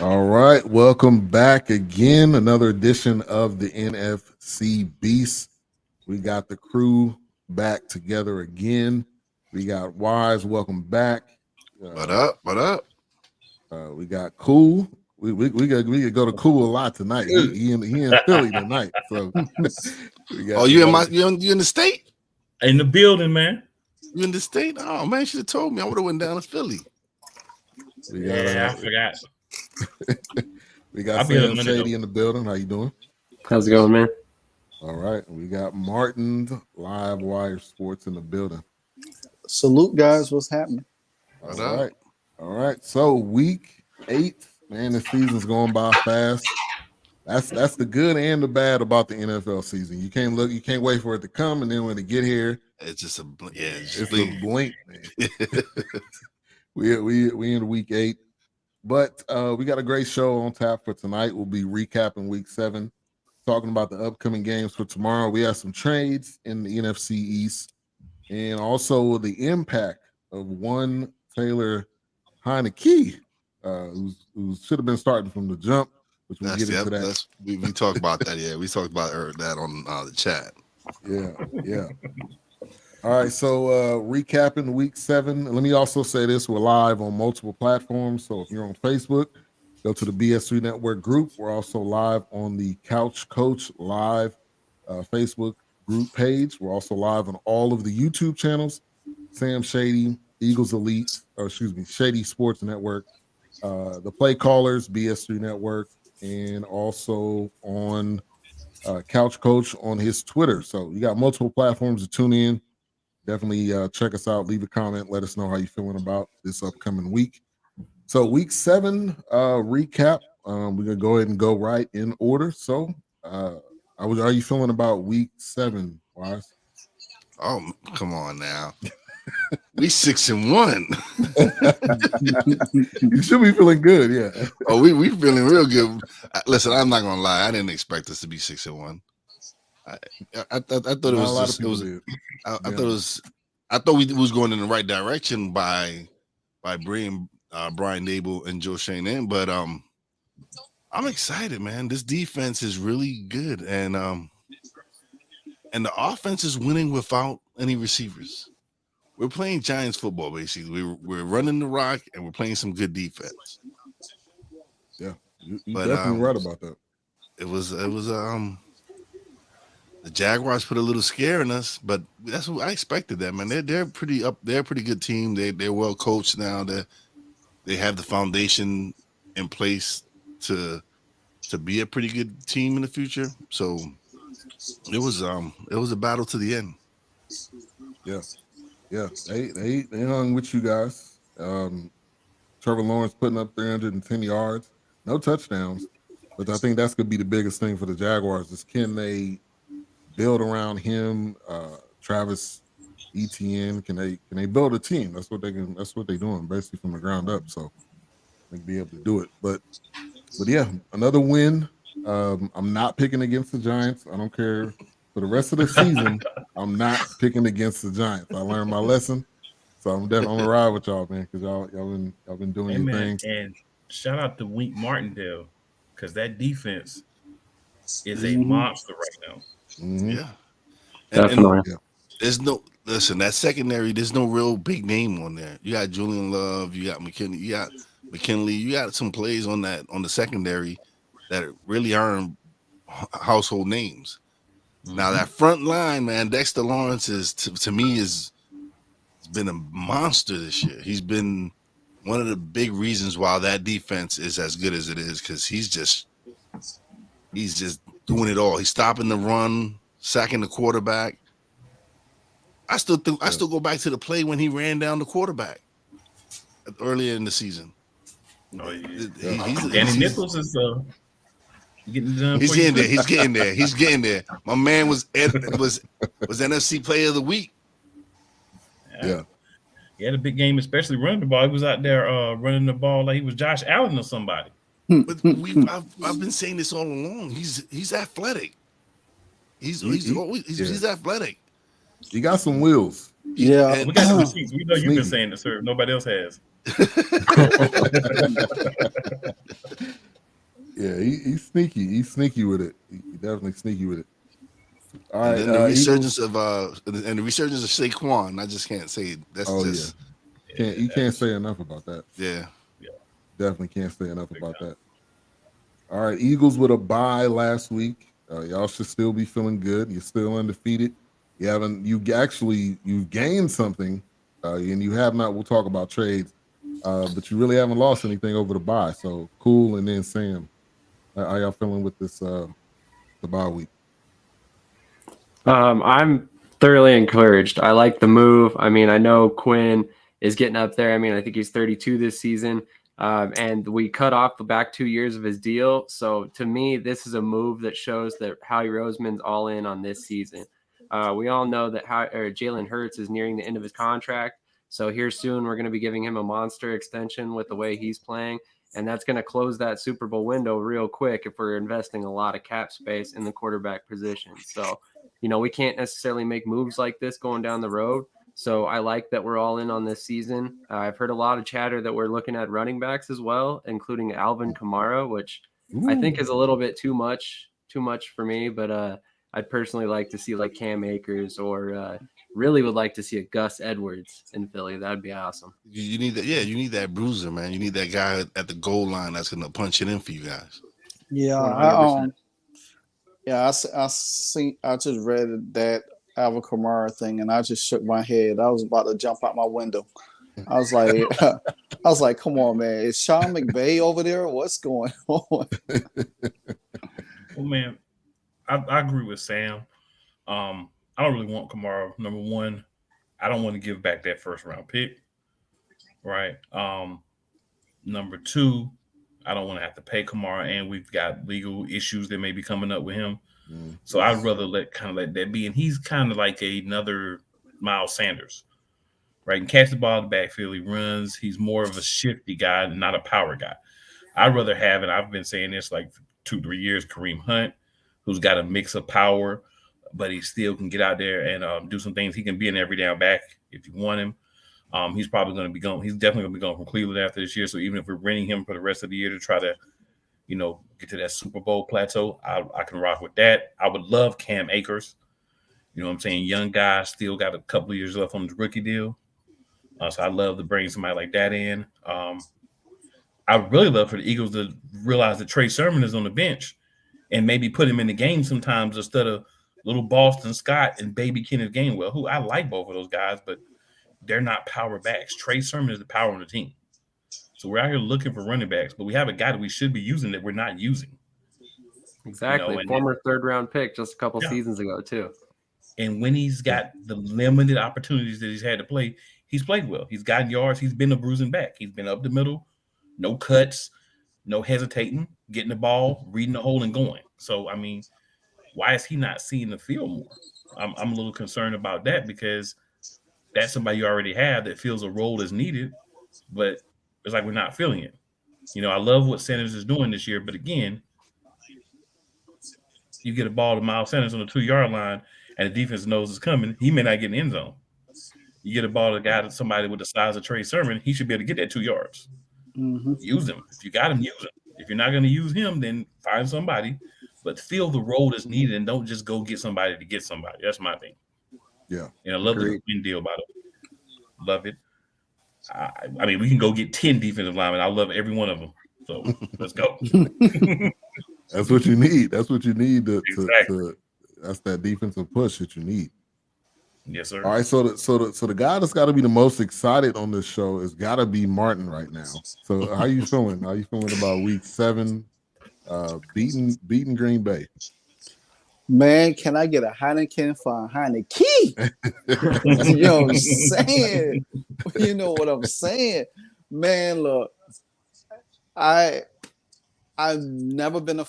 All right, welcome back again. Another edition of the NFC Beast. We got the crew back together again. We got Wise. Welcome back. What up? What up? We got Cool. We could go to Cool a lot tonight. He in Philly tonight. So you in the state? In the building, man. You in the state? Oh man, you should have told me. I would have went down to Philly. I forgot. We got Sam Shady in the building. How you doing? How's it going, man? All right. We got Martin Live Wire Sports in the building. Salute, guys. What's happening? All right. So week 8, man, the season's going by fast. That's the good and the bad about the NFL season. You can't wait for it to come, and then when it get here, it's just a blink, man. we in week 8. But we got a great show on tap for tonight. We'll be recapping week 7, talking about the upcoming games for tomorrow. We have some trades in the NFC East, and also the impact of one Taylor Heinicke, who should have been starting from the jump, which we'll get into that. We talked about that, yeah. We talked about that on the chat. Yeah. All right, so recapping week 7. Let me also say this: we're live on multiple platforms. So if you're on Facebook, go to the BS3 Network group. We're also live on the Couch Coach Live Facebook group page. We're also live on all of the YouTube channels: Sam Shady, Eagles Elite, Shady Sports Network, the Play Callers, BS3 Network, and also on Couch Coach on his Twitter. So you got multiple platforms to tune in. Definitely check us out. Leave a comment. Let us know how you're feeling about this upcoming week. So week 7 recap. We're going to go ahead and go right in order. So how are you feeling about week 7, Wise? Oh, come on now. We 6-1. You should be feeling good, yeah. Oh, we feeling real good. Listen, I'm not going to lie. I didn't expect us to be 6-1. I thought it was. I thought we was going in the right direction by bringing Brian Dable and Joe Shane in, but I'm excited, man. This defense is really good, and the offense is winning without any receivers. We're playing Giants football, basically. We're running the rock, and we're playing some good defense. Yeah, you're definitely right about that. It was the Jaguars put a little scare in us, but that's what I expected. That, man, they're pretty up. They're a pretty good team. They're well coached now. They have the foundation in place to be a pretty good team in the future. So it was a battle to the end. Yeah. They hung with you guys. Trevor Lawrence putting up 310 yards, no touchdowns, but I think that's gonna be the biggest thing for the Jaguars is can they build around him, Travis Etienne? Can they build a team? That's what they're doing basically from the ground up. So they can be able to do it. But yeah, another win. I'm not picking against the Giants. I don't care for the rest of the season. I'm not picking against the Giants. I learned my lesson, so I'm definitely gonna ride with y'all, man, because y'all been doing your thing. And shout out to Wink Martindale because that defense is a monster right now. Mm-hmm. Yeah, Definitely. There's that secondary. There's no real big name on there. You got Julian Love, you got McKinley, you got some plays on the secondary that really aren't household names. Mm-hmm. Now that front line, man, Dexter Lawrence is to me has been a monster this year. He's been one of the big reasons why that defense is as good as it is because he's just doing it all. He's stopping the run, sacking the quarterback. I still go back to the play when he ran down the quarterback earlier in the season. Danny Nichols is getting done. He's getting there. My man was NFC Player of the Week. Yeah. He had a big game, especially running the ball. He was out there running the ball like he was Josh Allen or somebody. But I've been saying this all along. He's athletic. He's athletic. He got some wheels. Yeah. We got the receipts. We know you've been Sneaky. saying it, sir. Nobody else has. Yeah, he's sneaky. He's sneaky with it. He definitely sneaky with it. All And right. then the resurgence Eagles. of and the resurgence of Saquon, I just can't say that's just You can't say enough about that. yeah. Definitely can't say enough about that. All right, Eagles with a bye last week. Y'all should still be feeling good. You're still undefeated. You've gained something, and you have not. We'll talk about trades, but you really haven't lost anything over the bye. So cool. And then Sam, how y'all feeling with this the bye week? I'm thoroughly encouraged. I like the move. I mean, I know Quinn is getting up there. I mean, I think he's 32 this season. And we cut off the back 2 years of his deal. So to me, this is a move that shows that Howie Roseman's all in on this season. We all know that Jalen Hurts is nearing the end of his contract. So here soon, we're going to be giving him a monster extension with the way he's playing. And that's going to close that Super Bowl window real quick if we're investing a lot of cap space in the quarterback position. So, we can't necessarily make moves like this going down the road. So I like that we're all in on this season. I've heard a lot of chatter that we're looking at running backs as well, including Alvin Kamara, which I think is a little bit too much for me. But I'd personally like to see like Cam Akers or really would like to see a Gus Edwards in Philly. That'd be awesome. You need that. Yeah, you need that bruiser, man. You need that guy at the goal line that's going to punch it in for you guys. Yeah. I just read that Alvin Kamara thing, and I just shook my head. I was about to jump out my window. I was like, come on, man. Is Sean McVay over there? What's going on? Well, man, I agree with Sam. I don't really want Kamara. Number one, I don't want to give back that first round pick. Right. Number two, I don't want to have to pay Kamara, and we've got legal issues that may be coming up with him. So I'd rather let that be. And he's kind of like another Miles Sanders, right? And catch the ball in the backfield. He runs. He's more of a shifty guy, not a power guy. I'd rather have, and I've been saying this like for 2-3 years, Kareem Hunt, who's got a mix of power, but he still can get out there and do some things. He can be an every down back if you want him. He's probably going to be going. He's definitely going to be going from Cleveland after this year. So even if we're renting him for the rest of the year to try to, get to that Super Bowl plateau, I can rock with that. I would love Cam Akers. You know what I'm saying? Young guy, still got a couple of years left on his rookie deal. So I'd love to bring somebody like that in. I would really love for the Eagles to realize that Trey Sermon is on the bench and maybe put him in the game sometimes instead of little Boston Scott and baby Kenneth Gainwell, who I like both of those guys, but they're not power backs. Trey Sermon is the power on the team. So we're out here looking for running backs, but we have a guy that we should be using that we're not using. Exactly. Former third-round pick just a couple seasons ago, too. And when he's got the limited opportunities that he's had to play, he's played well. He's gotten yards. He's been a bruising back. He's been up the middle, no cuts, no hesitating, getting the ball, reading the hole, and going. So, I mean, why is he not seeing the field more? I'm a little concerned about that because that's somebody you already have that feels a role is needed, but it's like we're not feeling it. I love what Sanders is doing this year, but again, you get a ball to Miles Sanders on the 2-yard line and the defense knows it's coming, he may not get in the end zone. You get a ball to somebody with the size of Trey Sermon, he should be able to get that 2 yards. Mm-hmm. Use him. If you got him, use him. If you're not going to use him, then find somebody, but feel the role that's needed and don't just go get somebody to get somebody. That's my thing. Yeah. And I love the win deal, by the way. Love it. I mean, we can go get 10 defensive linemen. I love every one of them. So let's go. That's what you need. That's what you need to that's that defensive push that you need. Yes, sir. All right, so the guy that's got to be the most excited on this show has got to be Martin right now. So how you feeling? How you feeling about week 7, beating Green Bay? Man, can I get a Heineken for a Heinicke? You know what I'm saying? You know what I'm saying? Man, look, I've never been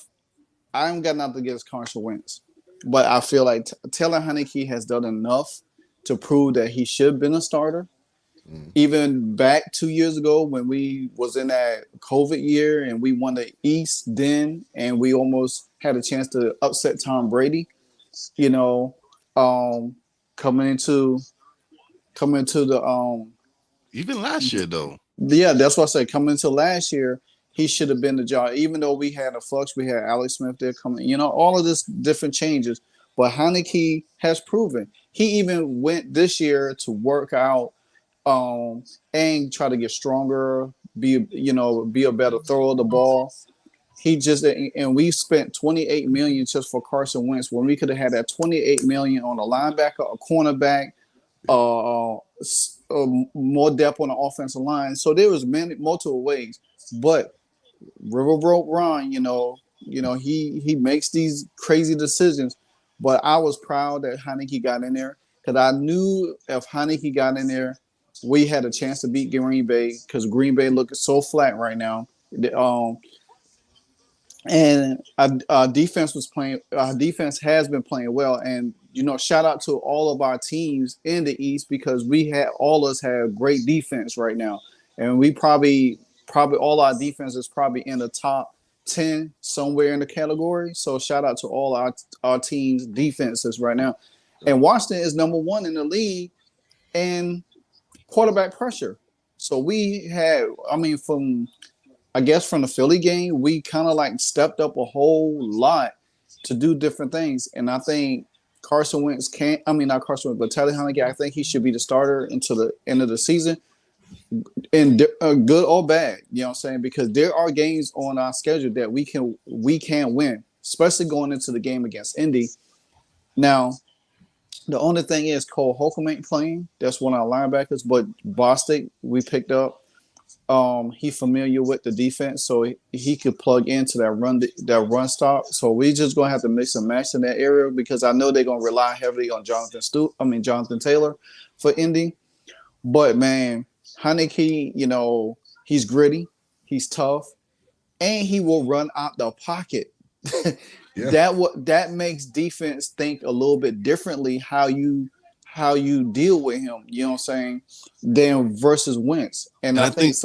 I haven't got nothing against Carson Wentz, but I feel like Taylor Heinicke has done enough to prove that he should have been a starter. Even back 2 years ago when we was in that COVID year and we won the East then, and we almost had a chance to upset Tom Brady, coming into coming to the even last year though. Yeah, that's what I said. Coming into last year, he should have been the job. Even though we had a flux, we had Alex Smith there coming. All of this different changes. But Heinicke has proven he even went this year to work out and try to get stronger, be a better thrower of the ball. And we spent $28 million just for Carson Wentz when we could have had that $28 million on a linebacker, a cornerback, more depth on the offensive line. So there was multiple ways. But Riverboat Ron, he makes these crazy decisions. But I was proud that Heinicke got in there because I knew if Heinicke got in there, we had a chance to beat Green Bay because Green Bay looking so flat right now. And our defense was playing. Our defense has been playing well, and shout out to all of our teams in the East because all of us have great defense right now, and we probably all our defense is probably in the top 10 somewhere in the category. So shout out to all our teams' defenses right now, and Washington is number 1 in the league in quarterback pressure. So we had, from the Philly game, we kind of like stepped up a whole lot to do different things. And I think Carson Wentz not Carson Wentz, but Taylor Heinicke, I think he should be the starter until the end of the season. And good or bad, you know what I'm saying? Because there are games on our schedule that we can win, especially going into the game against Indy. Now, the only thing is Cole Holcomb ain't playing. That's one of our linebackers. But Bostic, we picked up. He's familiar with the defense, so he could plug into that run stop. So we just gonna have to mix and match in that area because I know they're gonna rely heavily on Jonathan Taylor for Indy. But man, Heinicke, he's gritty, he's tough, and he will run out the pocket. Yeah. That makes defense think a little bit differently how you deal with him, you know what I'm saying, than versus Wentz. And I think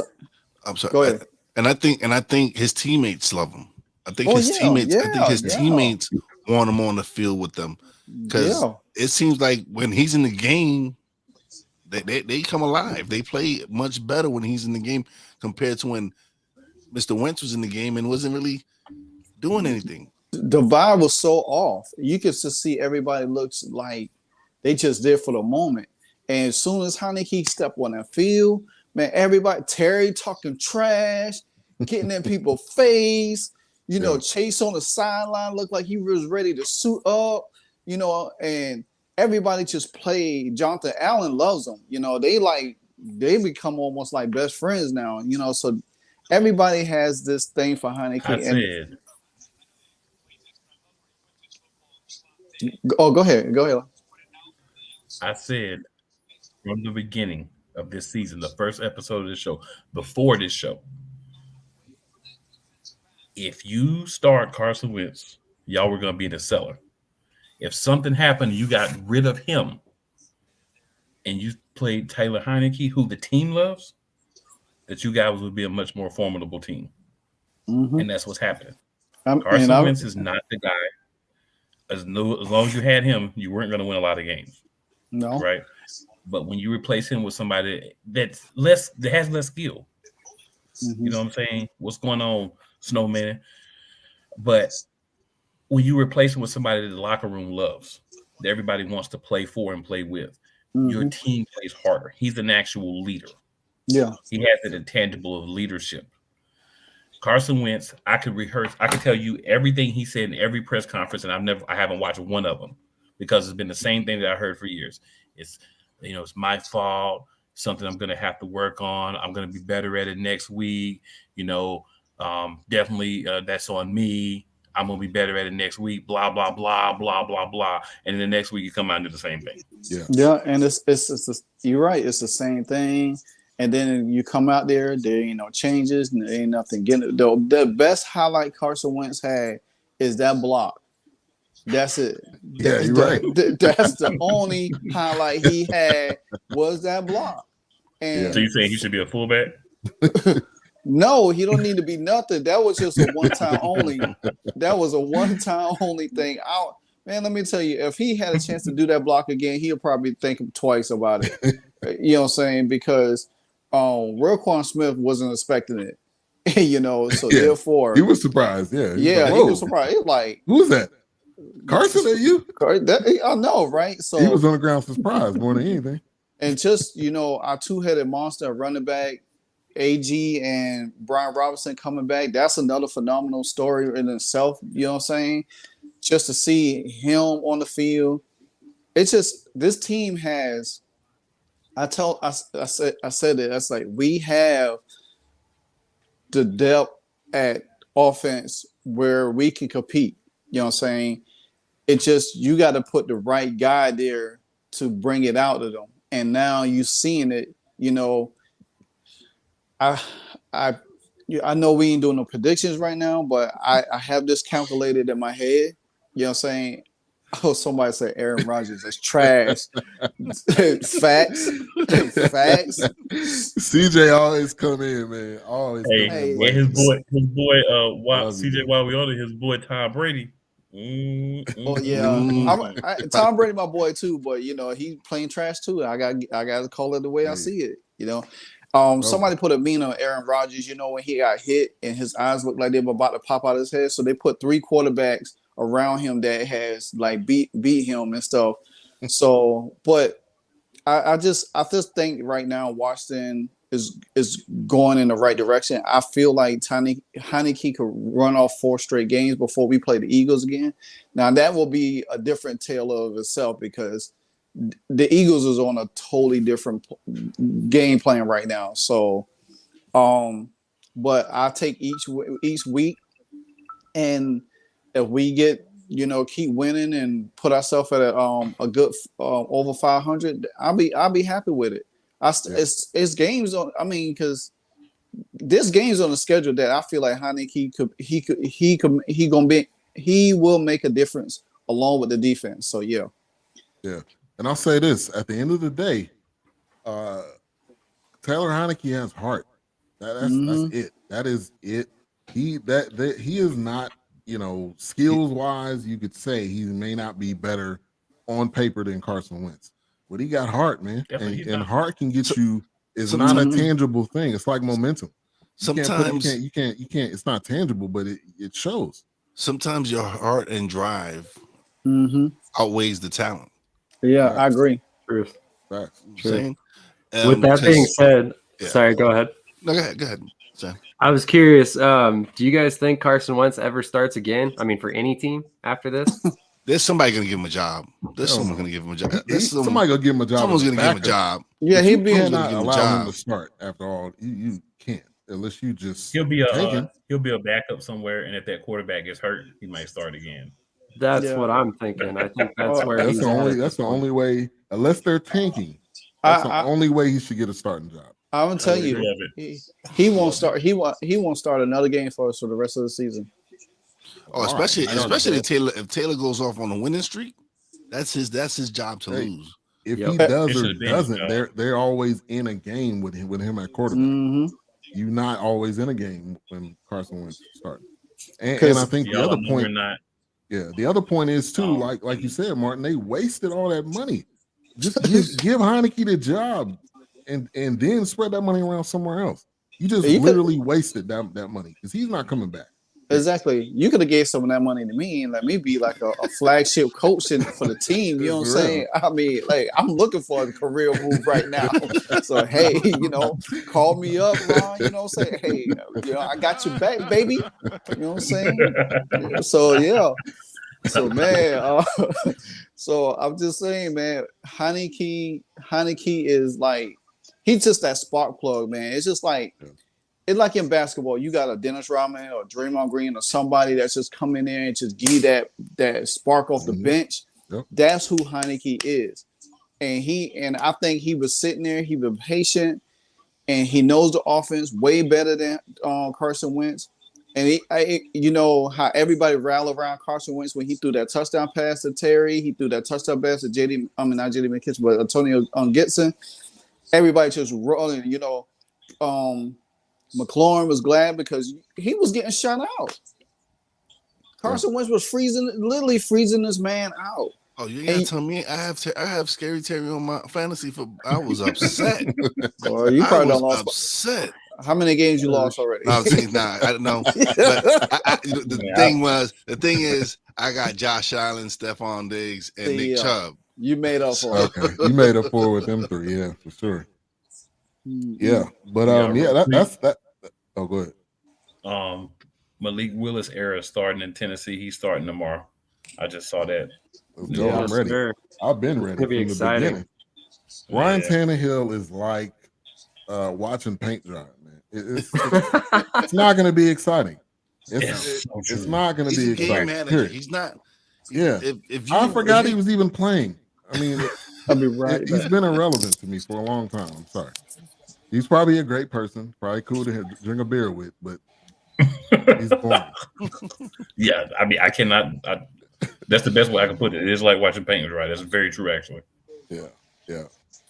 I'm sorry. Go ahead. And I think his teammates love him. I think his teammates want him on the field with them because it seems like when he's in the game, they come alive. They play much better when he's in the game compared to when Mr. Wentz was in the game and wasn't really doing anything. The vibe was so off. You could just see everybody looks like they just there for the moment. And as soon as Heinicke stepped on that field, man, everybody, Terry talking trash, getting in people's face, Chase on the sideline looked like he was ready to suit up, and everybody just played. Jonathan Allen loves him. They become almost like best friends now, so everybody has this thing for Heinicke. Go ahead. I said from the beginning of this season, the first episode of this show, before this show, if you start Carson Wentz, y'all were going to be in the cellar. If something happened, you got rid of him, and you played Taylor Heinicke, who the team loves, that you guys would be a much more formidable team. Mm-hmm. And that's what's happening. Carson Wentz is not the guy. As long as you had him, you weren't going to win a lot of games. No. Right? But when you replace him with somebody that has less skill, you know what I'm saying? What's going on, Snowman? But when you replace him with somebody that the locker room loves, that everybody wants to play for and play with, your team plays harder. He's an actual leader. Yeah. He has that intangible of leadership. Carson Wentz, I could tell you everything he said in every press conference, and I haven't watched one of them because it's been the same thing that I heard for years. It's my fault, something I'm going to have to work on. I'm going to be better at it next week. Definitely that's on me. I'm going to be better at it next week, blah, blah, blah, blah, blah, blah. And then the next week you come out and do the same thing. Yeah. And it's you're right. It's the same thing. And then you come out there ain't no changes, and there ain't nothing. The best highlight Carson Wentz had is that block. That's it. Yeah, you're right. That's the only highlight he had was that block. And so you saying he should be a fullback? No, he don't need to be nothing. That was just a one-time only. That was a one-time only thing out. Man, let me tell you, if he had a chance to do that block again, he'll probably think twice about it. You know what I'm saying? Because Roquan Smith wasn't expecting it. So therefore he was surprised. Yeah, he was surprised. He was like, who was that? Carson, that you? I know, right? So he was on the ground surprised more than anything. And just our two-headed monster running back, AG and Brian Robinson coming back. That's another phenomenal story in itself. You know what I'm saying? Just to see him on the field, it's just this team has. I said it. That's like we have the depth at offense where we can compete. You know what I'm saying? It just you got to put the right guy there to bring it out of them. And now you're seeing it. I know we ain't doing no predictions right now, but I have this calculated in my head. You know what I'm saying? Oh, somebody said Aaron Rodgers is trash. Facts. CJ always come in, man. Always. Hey, and his boy, CJ while we on it, his boy Tom Brady. Oh yeah, Tom Brady, my boy too. But he playing trash too. I got to call it the way I see it. Somebody put a meme on Aaron Rodgers. When he got hit and his eyes looked like they were about to pop out of his head. So they put 3 quarterbacks around him that has like beat him and stuff. So, but I just think right now Washington is going in the right direction. I feel like Heinicke could run off 4 straight games before we play the Eagles again. Now that will be a different tale of itself because the Eagles is on a totally different game plan right now. So, but I take each week, and if we get keep winning and put ourselves at a good over 500, I'll be happy with it. It's games on. I mean, because this game's on the schedule that I feel like Heinicke he will make a difference along with the defense. So yeah. And I'll say this: at the end of the day, Taylor Heinicke has heart. That's it. That is it. He is not, skills wise, you could say he may not be better on paper than Carson Wentz, but he got heart, man. And heart can get you. It's not a tangible thing. It's like momentum. Sometimes you can't. It's not tangible, but it shows. Sometimes your heart and drive outweighs the talent. Yeah, I agree. Truth. Saying? With that being said, sorry, go ahead. No, go ahead. Sam. I was curious. Do you guys think Carson Wentz ever starts again? I mean, for any team after this? There's somebody going to give him a job. There's someone going to give him a job. Somebody going to give him a job. Someone's going to give him a job. Yeah, he'd be not allow him to start. After all, you can't unless you just. He'll be a backup somewhere, and if that quarterback gets hurt, he might start again. That's what I'm thinking. I think that's where that's the only way. Unless they're tanking, that's the only way he should get a starting job. I'm gonna tell you, he won't start. He won't start another game for us for the rest of the season. Oh, especially if Taylor goes off on a winning streak, that's his job to lose. If he does or doesn't, they're always in a game with him at quarterback. You're not always in a game when Carson Wentz starting. And I think the other point. The other point is too, like you said, Martin, they wasted all that money. Just give Heinicke the job and then spread that money around somewhere else. You just literally wasted that money because he's not coming back. Exactly. You could have gave some of that money to me and let me be like a flagship coach for the team. You know what I'm saying? I mean, like I'm looking for a career move right now. So hey, call me up, Ron. You know what I'm saying? Hey, I got your back, baby. You know what I'm saying? So yeah. So man, so I'm just saying, man, Heinicke is like he's just that spark plug, man. It's just like it's like in basketball, you got a Dennis Rodman or Draymond Green or somebody that's just come in there and just give you that spark off the bench. Yep. That's who Heinicke is. And I think he was sitting there, he was patient, and he knows the offense way better than Carson Wentz. And you know how everybody rallied around Carson Wentz when he threw that touchdown pass to Terry, he threw that touchdown pass to not JD McKissick, but Antonio Gibson. Everybody just rolling, McLaurin was glad because he was getting shut out. Carson Wentz was literally freezing this man out. Oh, you ain't gotta tell me. I have Scary Terry on my fantasy for. I was upset. Well, you probably was done lost. Upset. How many games you lost already? No, I don't know. But the thing is, I got Josh Allen, Stephon Diggs, and Nick Chubb. You made up for it. Okay, you made up for it with them three. Yeah, for sure. Yeah, but that's that. Oh, go ahead. Malik Willis era starting in Tennessee. He's starting tomorrow. I just saw that. Yeah, I'm ready. Sure. I've been ready from the beginning. Ryan Tannehill is like watching paint dry, man. It's not going to be exciting. It's not going to be exciting. He's not. Yeah. I forgot he was even playing. I mean, I'll be right. He's been irrelevant to me for a long time. I'm sorry. He's probably a great person, probably cool to drink a beer with, but he's boring. Yeah, I mean, I cannot. That's the best way I can put it. It is like watching paint dry. That's very true, actually. Yeah.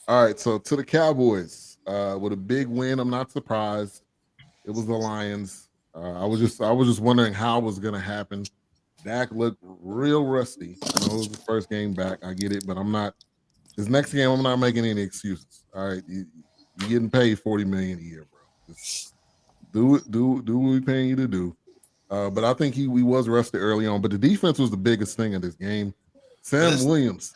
All right, so to the Cowboys with a big win. I'm not surprised. It was the Lions. I was just wondering how it was going to happen. Dak looked real rusty. I know it was his first game back. I get it, but I'm not. This next game, I'm not making any excuses. All right, you're getting paid $40 million a year, bro. Just do what we're paying you to do. But I think we was rusty early on. But the defense was the biggest thing in this game. Sam Williams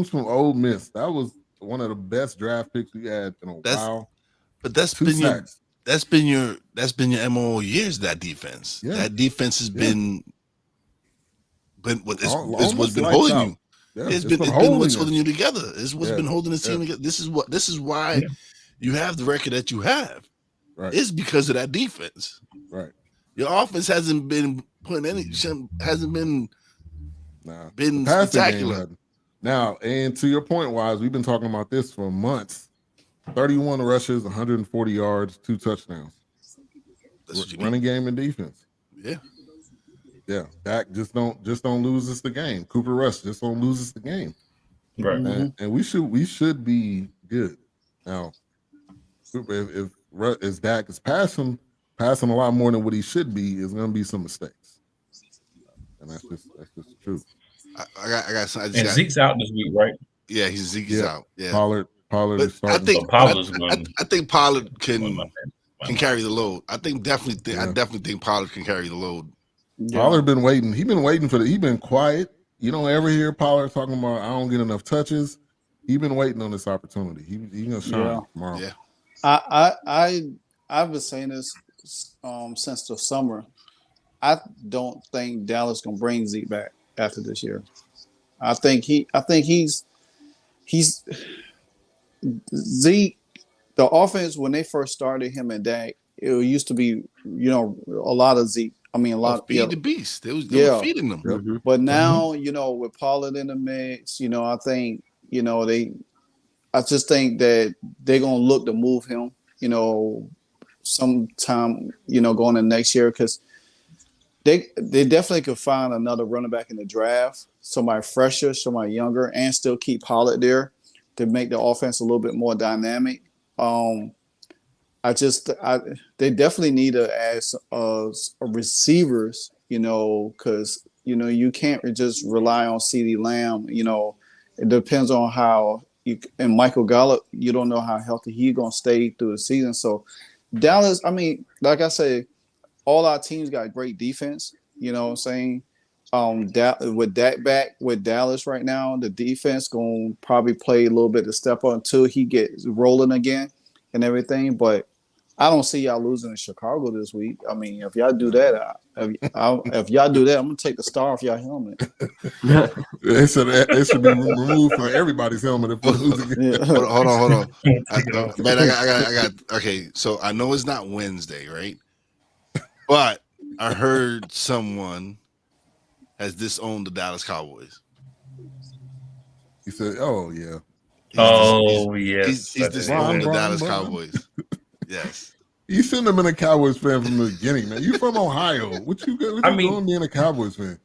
from Ole Miss. That was one of the best draft picks we had in a while. But that's been your MO years. That defense. Yeah. That defense has been what's been holding you. Yeah, it's been what's holding you together. It's what's been holding this team together. This is why you have the record that you have. Right. It's because of that defense. Right. Your offense hasn't been been spectacular. Now, and to your point, Wise, we've been talking about this for months. 31 rushes, 140 yards, 2 touchdowns. Running game and defense. Yeah. Dak just don't lose us the game. Cooper Rush just don't lose us the game. Right. And we should be good. Now, if Dak is passing a lot more than what he should be, is going to be some mistakes. And that's just the truth. I got something. And Zeke's out this week, right? Yeah, Zeke's out. Yeah. Pollard is starting. I think Pollard can carry the load. I definitely think Pollard can carry the load. Yeah. Pollard been waiting. He's been quiet. You don't ever hear Pollard talking about I don't get enough touches. He's been waiting on this opportunity. He's gonna shine tomorrow. Yeah. I've been saying this since the summer. I don't think Dallas gonna bring Zeke back after this year. I think he's Zeke. The offense when they first started him and Dak, it used to be a lot of Zeke. I mean, a lot of feed the beast. They were feeding them. Mm-hmm. But now, with Pollard in the mix, I think, I just think that they're gonna look to move him, sometime, going in next year because they definitely could find another running back in the draft, somebody fresher, somebody younger, and still keep Pollard there to make the offense a little bit more dynamic. They definitely need to add receivers, because you can't just rely on CeeDee Lamb. It depends on how and Michael Gallup. You don't know how healthy he's gonna stay through the season. So Dallas, I mean, like I said, all our teams got great defense. You know what I'm saying? With Dak back with Dallas right now, the defense gonna probably play a little bit to step up until he gets rolling again and everything. But I don't see y'all losing in Chicago this week. I mean, if y'all do that, I'm gonna take the star off y'all helmet. It should be removed from everybody's helmet if we lose again. Yeah. Hold on. Man, I got. Okay, so I know it's not Wednesday, right? But I heard someone has disowned the Dallas Cowboys. He said, "Oh yeah." He's disowned the Dallas Cowboys. Yes. You shouldn't have been a Cowboys fan from the beginning, man. You from Ohio. What you doing being a Cowboys fan?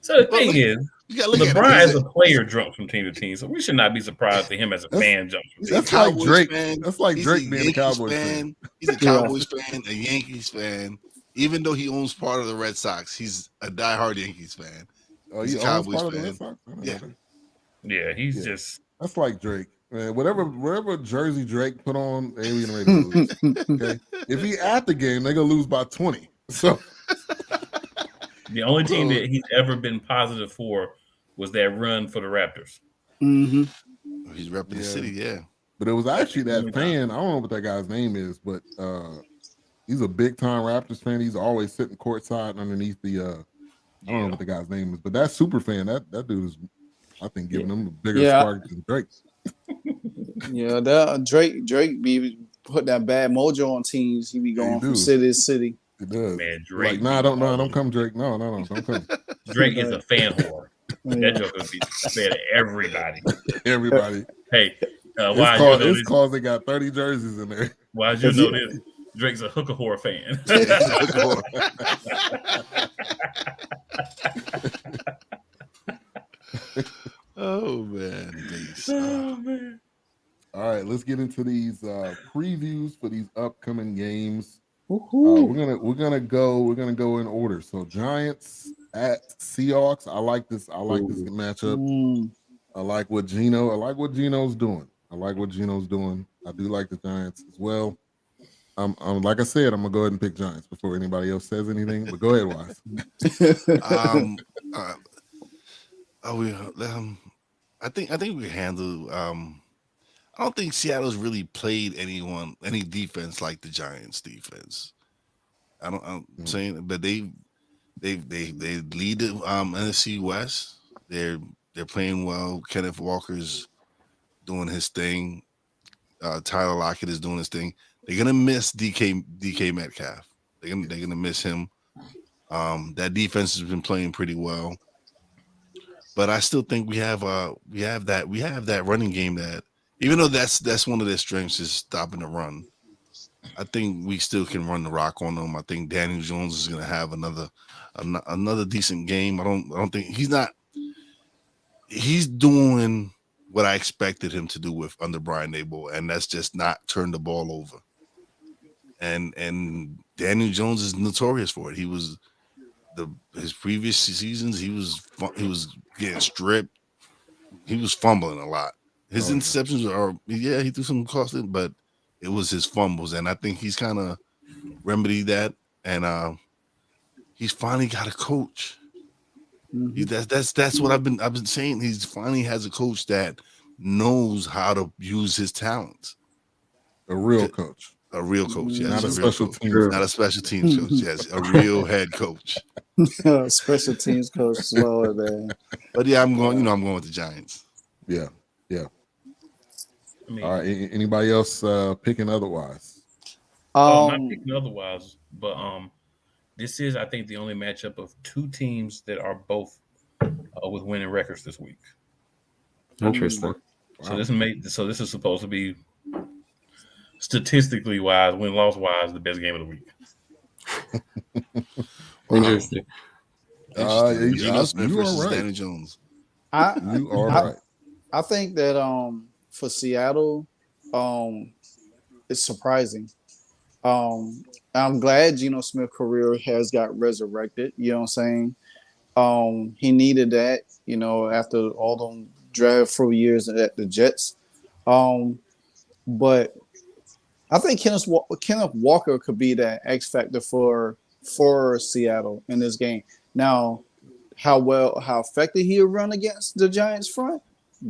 So the thing is, LeBron as a player jumps from team to team, so we should not be surprised that him as a fan jumps from team. That's like Drake. That's like Drake being a Cowboys fan. He's a Cowboys fan, a Yankees fan. even though he owns part of the Red Sox, he's a diehard Yankees fan. Oh, He's he a owns Cowboys part of the fan. Red Sox? I don't know Yeah. that. Yeah, he's Yeah. just. That's like Drake. Man, whatever jersey Drake put on, they ain't ready to lose. Okay, if he at the game, they gonna lose by 20. So The only team that he's ever been positive for was that run for the Raptors. Mm-hmm. He's repping the city, yeah. But it was actually that Only fan. I don't know what that guy's name is, but he's a big time Raptors fan. He's always sitting courtside underneath the. I don't know what the guy's name is, but that super fan, that dude is, I think, giving him a bigger spark than Drake. Yeah, that Drake be putting that bad mojo on teams. He be going from city to city. It does. Man, Drake. Like, don't come, Drake. No, don't come. Drake is a fan whore. That joker be fair to everybody. Everybody. Hey, it's cause they got 30 jerseys in there. Why did you know this? Drake's a hooker whore fan. Oh man, man. All right, let's get into these previews for these upcoming games. We're gonna go in order. So Giants at Seahawks. I like this matchup. I like what Geno's doing. I do like the Giants as well. Like I said, I'm gonna go ahead and pick Giants before anybody else says anything. But go ahead, Wise. I think we can handle. I don't think Seattle's really played any defense like the Giants defense. I'm saying, but they lead the NFC West. They're playing well. Kenneth Walker's doing his thing. Tyler Lockett is doing his thing. They're gonna miss DK Metcalf. They're gonna miss him. That defense has been playing pretty well, but I still think we have that running game that, even though that's one of their strengths is stopping the run, I think we still can run the rock on them. I think Daniel Jones is gonna have another decent game. I don't think he's doing what I expected him to do under Brian Daboll, and that's just not turn the ball over. And Daniel Jones is notorious for it. He was his previous seasons, he was getting stripped. He was fumbling a lot. His interceptions he threw some costly, but it was his fumbles, and I think he's kind of remedied that, and he's finally got a coach. Mm-hmm. That's what I've been saying. He's finally has a coach that knows how to use his talents. A real coach. A real coach, yes. Not a special teams. Not a special teams coach, yes. A real head coach. Special teams coach as well, man. But yeah, I'm going with the Giants. Yeah. All right. Anybody else picking otherwise? Not picking otherwise, but this is, I think, the only matchup of two teams that are both with winning records this week. Interesting. So this is supposed to be, statistically wise, win-loss wise, the best game of the week. Interesting. Geno Smith versus right. Daniel Jones. You are right. I think that for Seattle, it's surprising. I'm glad Geno Smith's career has got resurrected. You know what I'm saying? He needed that, after all them draft-through years at the Jets. But I think Kenneth Walker could be that X factor for Seattle in this game. Now, how effective he'll run against the Giants front,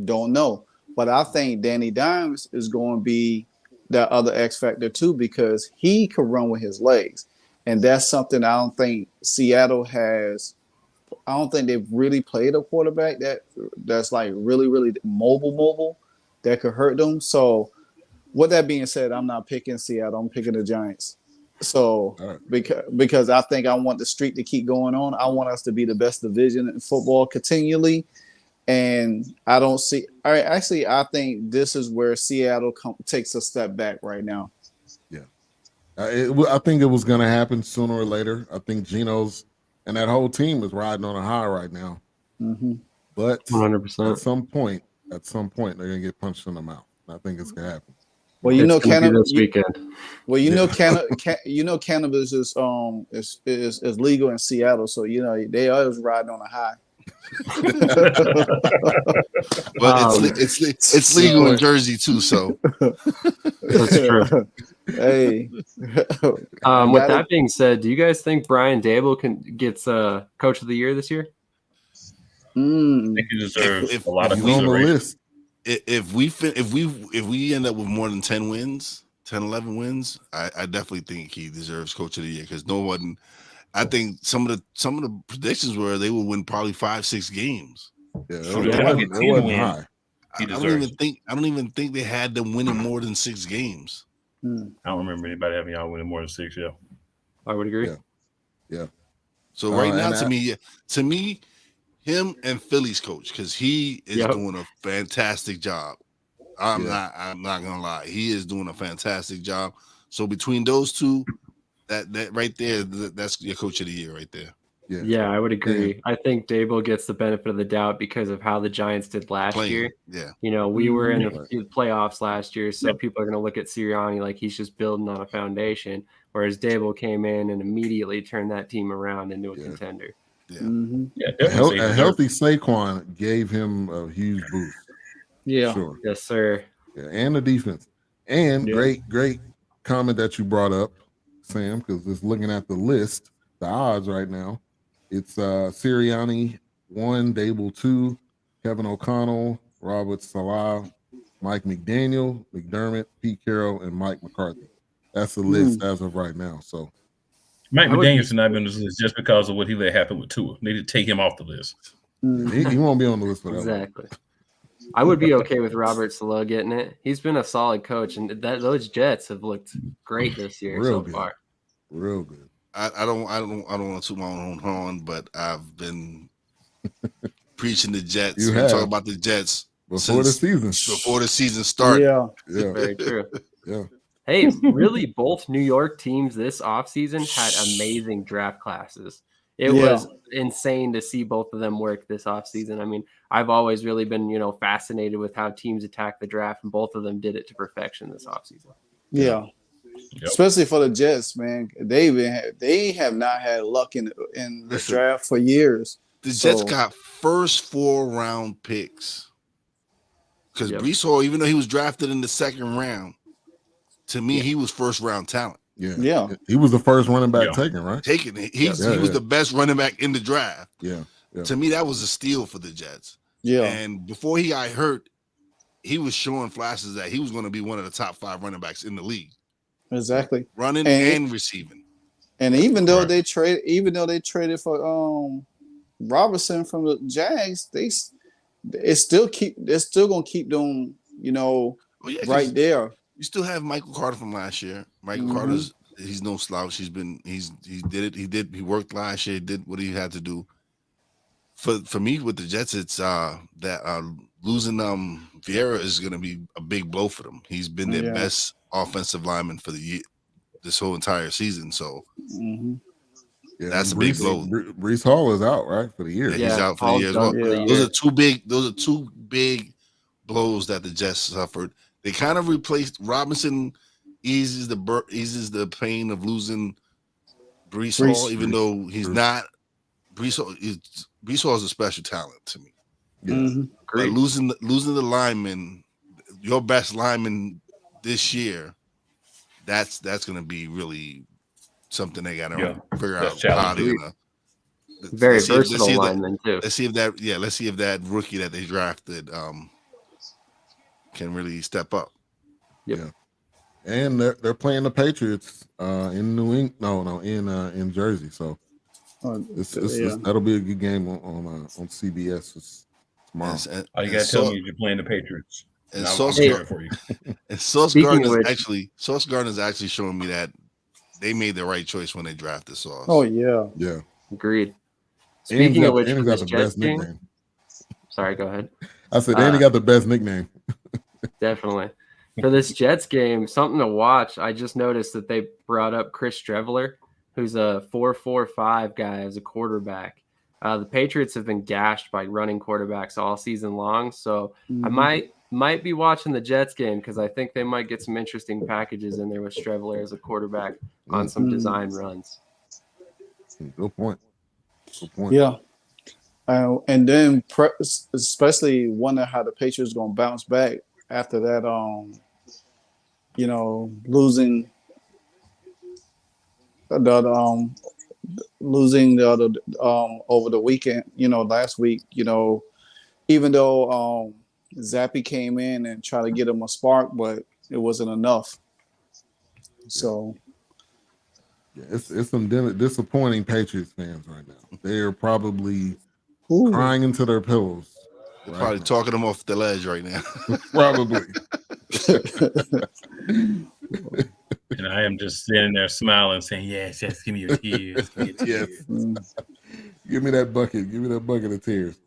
don't know. But I think Danny Dimes is going to be that other X factor too, because he could run with his legs. And that's something I don't think Seattle has. I don't think they've really played a quarterback that's like really, really mobile that could hurt them. So with that being said, I'm not picking Seattle. I'm picking the Giants. So because I think I want the streak to keep going on. I want us to be the best division in football continually. And I don't see. All right, actually, I think this is where Seattle takes a step back right now. Yeah, I think it was going to happen sooner or later. I think Geno's and that whole team is riding on a high right now. Mm-hmm. But 100%. At some point, they're going to get punched in the mouth. I think it's going to happen. Well, you It's know, gonna be cannabis. this weekend. Well, cannabis is legal in Seattle, so you know they always riding on a high. But it's legal in Jersey too, so That's true. Hey, With that being said, do you guys think Brian Dable gets Coach of the Year this year? I think he deserves a lot of he's on the list. If we end up with more than 10 wins, 10, 11 wins, I definitely think he deserves Coach of the Year because no one. I think some of the predictions were they would win probably 5-6 games. Yeah, it wasn't high. I don't even think they had them winning more than 6 games. I don't remember anybody having y'all winning more than 6. Yeah, I would agree. Yeah. So right now, to me, him and Philly's coach because he is doing a fantastic job. I'm not gonna lie, he is doing a fantastic job. So between those two, that right there, that's your Coach of the Year right there. Yeah, I would agree. I think Dable gets the benefit of the doubt because of how the Giants did last year. Yeah. You know, we were in the playoffs last year, so people are going to look at Sirianni like he's just building on a foundation, whereas Dable came in and immediately turned that team around into a contender. Yeah. A healthy Saquon gave him a huge boost. Yeah. Sure. Yes, sir. Yeah, and the defense. And great comment that you brought up, Sam, because just looking at the list, the odds right now, it's Sirianni 1, Dable 2, Kevin O'Connell, Robert Salah, Mike McDaniel, McDermott, Pete Carroll, and Mike McCarthy. That's the list as of right now. So Mike McDaniel should not be on this list just because of what he let happen with Tua. They need to take him off the list. He won't be on the list for that. Exactly. I would be okay with Robert Salah getting it. He's been a solid coach, and those Jets have looked great this year so far. Real good. I don't want to toot my own horn, but I've been preaching the Jets. You talking about the Jets before the season started. Yeah. Very true. Yeah. Hey, really, both New York teams this offseason had amazing draft classes. It was insane to see both of them work this offseason. I mean, I've always really been, fascinated with how teams attack the draft, and both of them did it to perfection this offseason. Yeah. Yep. Especially for the Jets, man. They have not had luck in the draft for years. The Jets got first 4-round picks. Because Breece Hall, even though he was drafted in the second round, to me, he was first-round talent. Yeah. He was the first running back taken, right? He was the best running back in the draft. Yeah. To me, that was a steal for the Jets. Yeah. And before he got hurt, he was showing flashes that he was going to be one of the top 5 running backs in the league. Exactly. Running and receiving. And even though they traded for Robertson from the Jags, they're still gonna keep them, right there. You still have Michael Carter from last year. Michael Carter's he's no slouch. He worked last year, did what he had to do. For me with the Jets, it's that losing Vieira is gonna be a big blow for them. He's been their best offensive lineman for the year, this whole entire season. So that's a big blow. Breece Hall is out, right, for the year. Yeah, he's out for the year as well. Those are two big blows that the Jets suffered. They kind of replaced Robinson. Eases the pain of losing Breece Hall, even though he's not. Breece Hall is a special talent to me. Yeah. But losing the lineman, your best lineman this year, that's going to be really something they got to figure out how they're going to. Very versatile lineman too. Let's see if that rookie that they drafted can really step up. Yep. Yeah. And they're playing the Patriots in New England. In Jersey. So that'll be a good game on CBS tomorrow. All you got to tell me is you're playing the Patriots. And I'm cheering for you. And Sauce Gardner is actually showing me that they made the right choice when they drafted Sauce. Oh yeah. Yeah. Agreed. Speaking of which, he got the best nickname. Sorry, go ahead. I said, and he got the best nickname. Definitely. For this Jets game, something to watch. I just noticed that they brought up Chris Streveler, who's a 4.45 guy as a quarterback. The Patriots have been gashed by running quarterbacks all season long, so I might Might be watching the Jets game because I think they might get some interesting packages in there with Streveler as a quarterback on some design runs. Good point. Good point. Yeah. And then especially wonder how the Patriots going to bounce back after that, losing the other over the weekend, last week, even though Zappy came in and tried to get him a spark, but it wasn't enough. So yeah, it's some disappointing Patriots fans right now. They're probably crying into their pillows. They're probably talking them off the ledge right now. Probably. And I am just sitting there smiling, saying, "Yes, yes, give me your tears. Give me your tears. Give me that bucket. Give me that bucket of tears."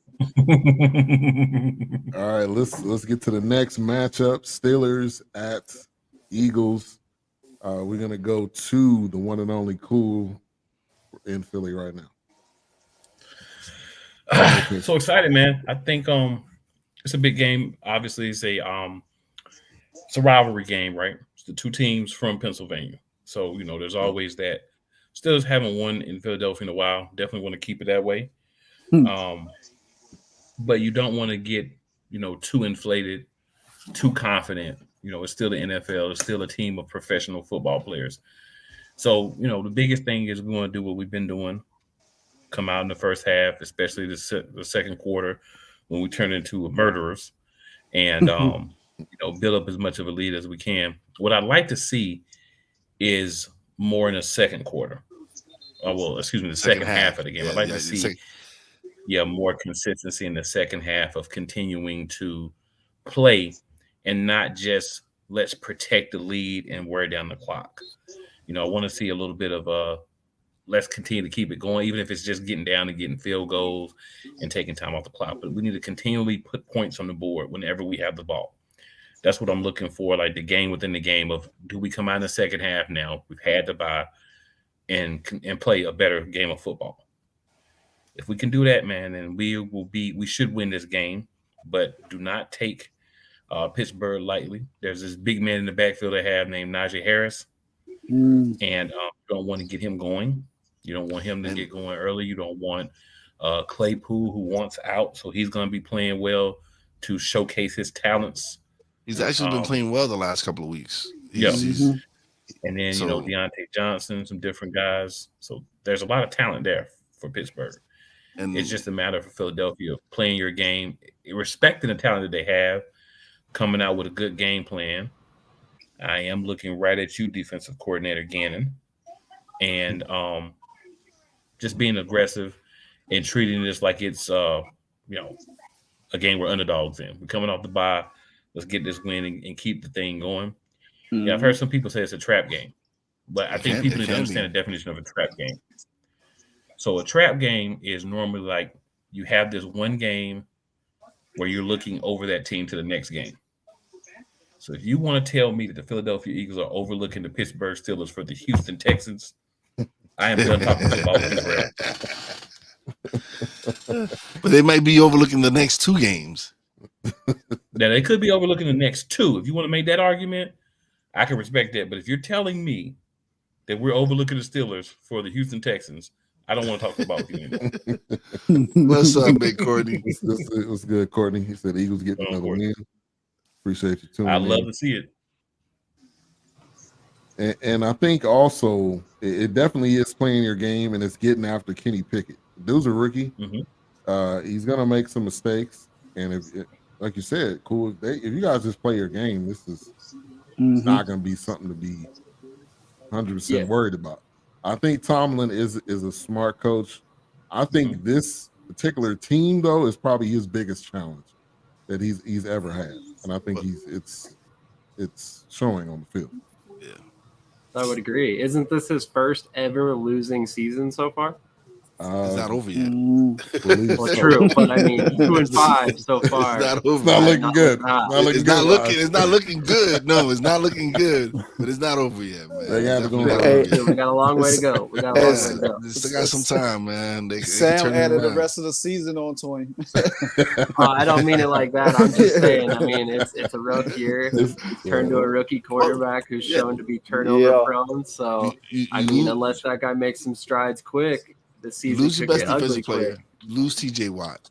All right, let's get to the next matchup. Steelers at Eagles. We're gonna go to the one and only Cool in Philly right now. So excited, man. I think it's a big game. Obviously, it's a rivalry game, right? It's the two teams from Pennsylvania. So, there's always that. Steelers haven't won in Philadelphia in a while. Definitely want to keep it that way. But you don't want to get, too inflated, too confident. It's still the NFL. It's still a team of professional football players. So, the biggest thing is we want to do what we've been doing. Come out in the first half, especially the second quarter when we turn into murderers and, build up as much of a lead as we can. What I'd like to see is more in the second quarter. The second half of the game. I'd like to see more consistency in the second half of continuing to play and not just let's protect the lead and wear down the clock. I want to see a little bit of let's continue to keep it going, even if it's just getting down and getting field goals and taking time off the clock. But we need to continually put points on the board whenever we have the ball. That's what I'm looking for, like the game within the game of, do we come out in the second half now? We've had to buy and play a better game of football. If we can do that, man, then we should win this game. But do not take Pittsburgh lightly. There's this big man in the backfield they have named Najee Harris, and you don't want to get him going. You don't want him to get going early. You don't want Claypool, who wants out, so he's going to be playing well to showcase his talents. He's actually been playing well the last couple of weeks. And then, Deontay Johnson, some different guys. So there's a lot of talent there for Pittsburgh. And it's just a matter for Philadelphia of playing your game, respecting the talent that they have, coming out with a good game plan. I am looking right at you, defensive coordinator Gannon, and just being aggressive and treating this like it's a game we're underdogs in. We're coming off the bye. Let's get this win and keep the thing going. Yeah, I've heard some people say it's a trap game, but I think people need to understand the definition of a trap game. So a trap game is normally like you have this one game where you're looking over that team to the next game. So if you want to tell me that the Philadelphia Eagles are overlooking the Pittsburgh Steelers for the Houston Texans, I am done talking about Israel. But they might be overlooking the next two games. Now, they could be overlooking the next two. If you want to make that argument, I can respect that. But if you're telling me that we're overlooking the Steelers for the Houston Texans, I don't want to talk about you anymore. What's up, big Courtney? It was good, Courtney. He said the Eagles get another win. Appreciate you tuning in. I love to see it. And I think also it definitely is playing your game, and it's getting after Kenny Pickett. Dude's a rookie. He's gonna make some mistakes, and if like you said, cool. If you guys just play your game, this is not gonna be something to be 100% worried about. I think Tomlin is a smart coach. I think this particular team, though, is probably his biggest challenge that he's ever had, and I think it's showing on the field. I would agree. Isn't this his first ever losing season so far? It's not over yet. Well, true, but I mean, 2-5 so far. It's not looking good. It's not looking good. No, it's not looking good. But it's not over yet, man. They got to go. We got a long way to go. Still got some time, man. Sam added the rest of the season on to him. I don't mean it like that. I'm just saying. I mean, it's a rough year. He's turned to a rookie quarterback who's shown to be turnover prone. So I mean, unless that guy makes some strides quick, the season lose your best defensive player. Lose TJ Watt.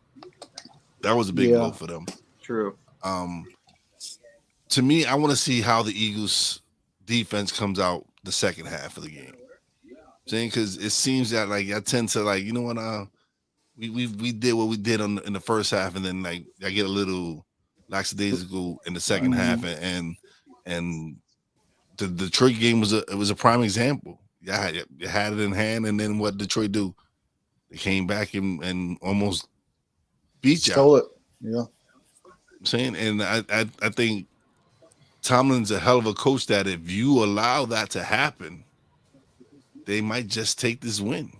That was a big blow for them. True. To me, I want to see how the Eagles defense comes out the second half of the game. Saying because it seems that like I tend to like, you know what, we did what we did in the first half, and then like I get a little lackadaisical in the second half, and the Detroit game was a prime example. Yeah, you had it in hand, and then what Detroit do? They came back and almost beat you. Stole it. Yeah. I'm saying, and I think Tomlin's a hell of a coach that if you allow that to happen, they might just take this win.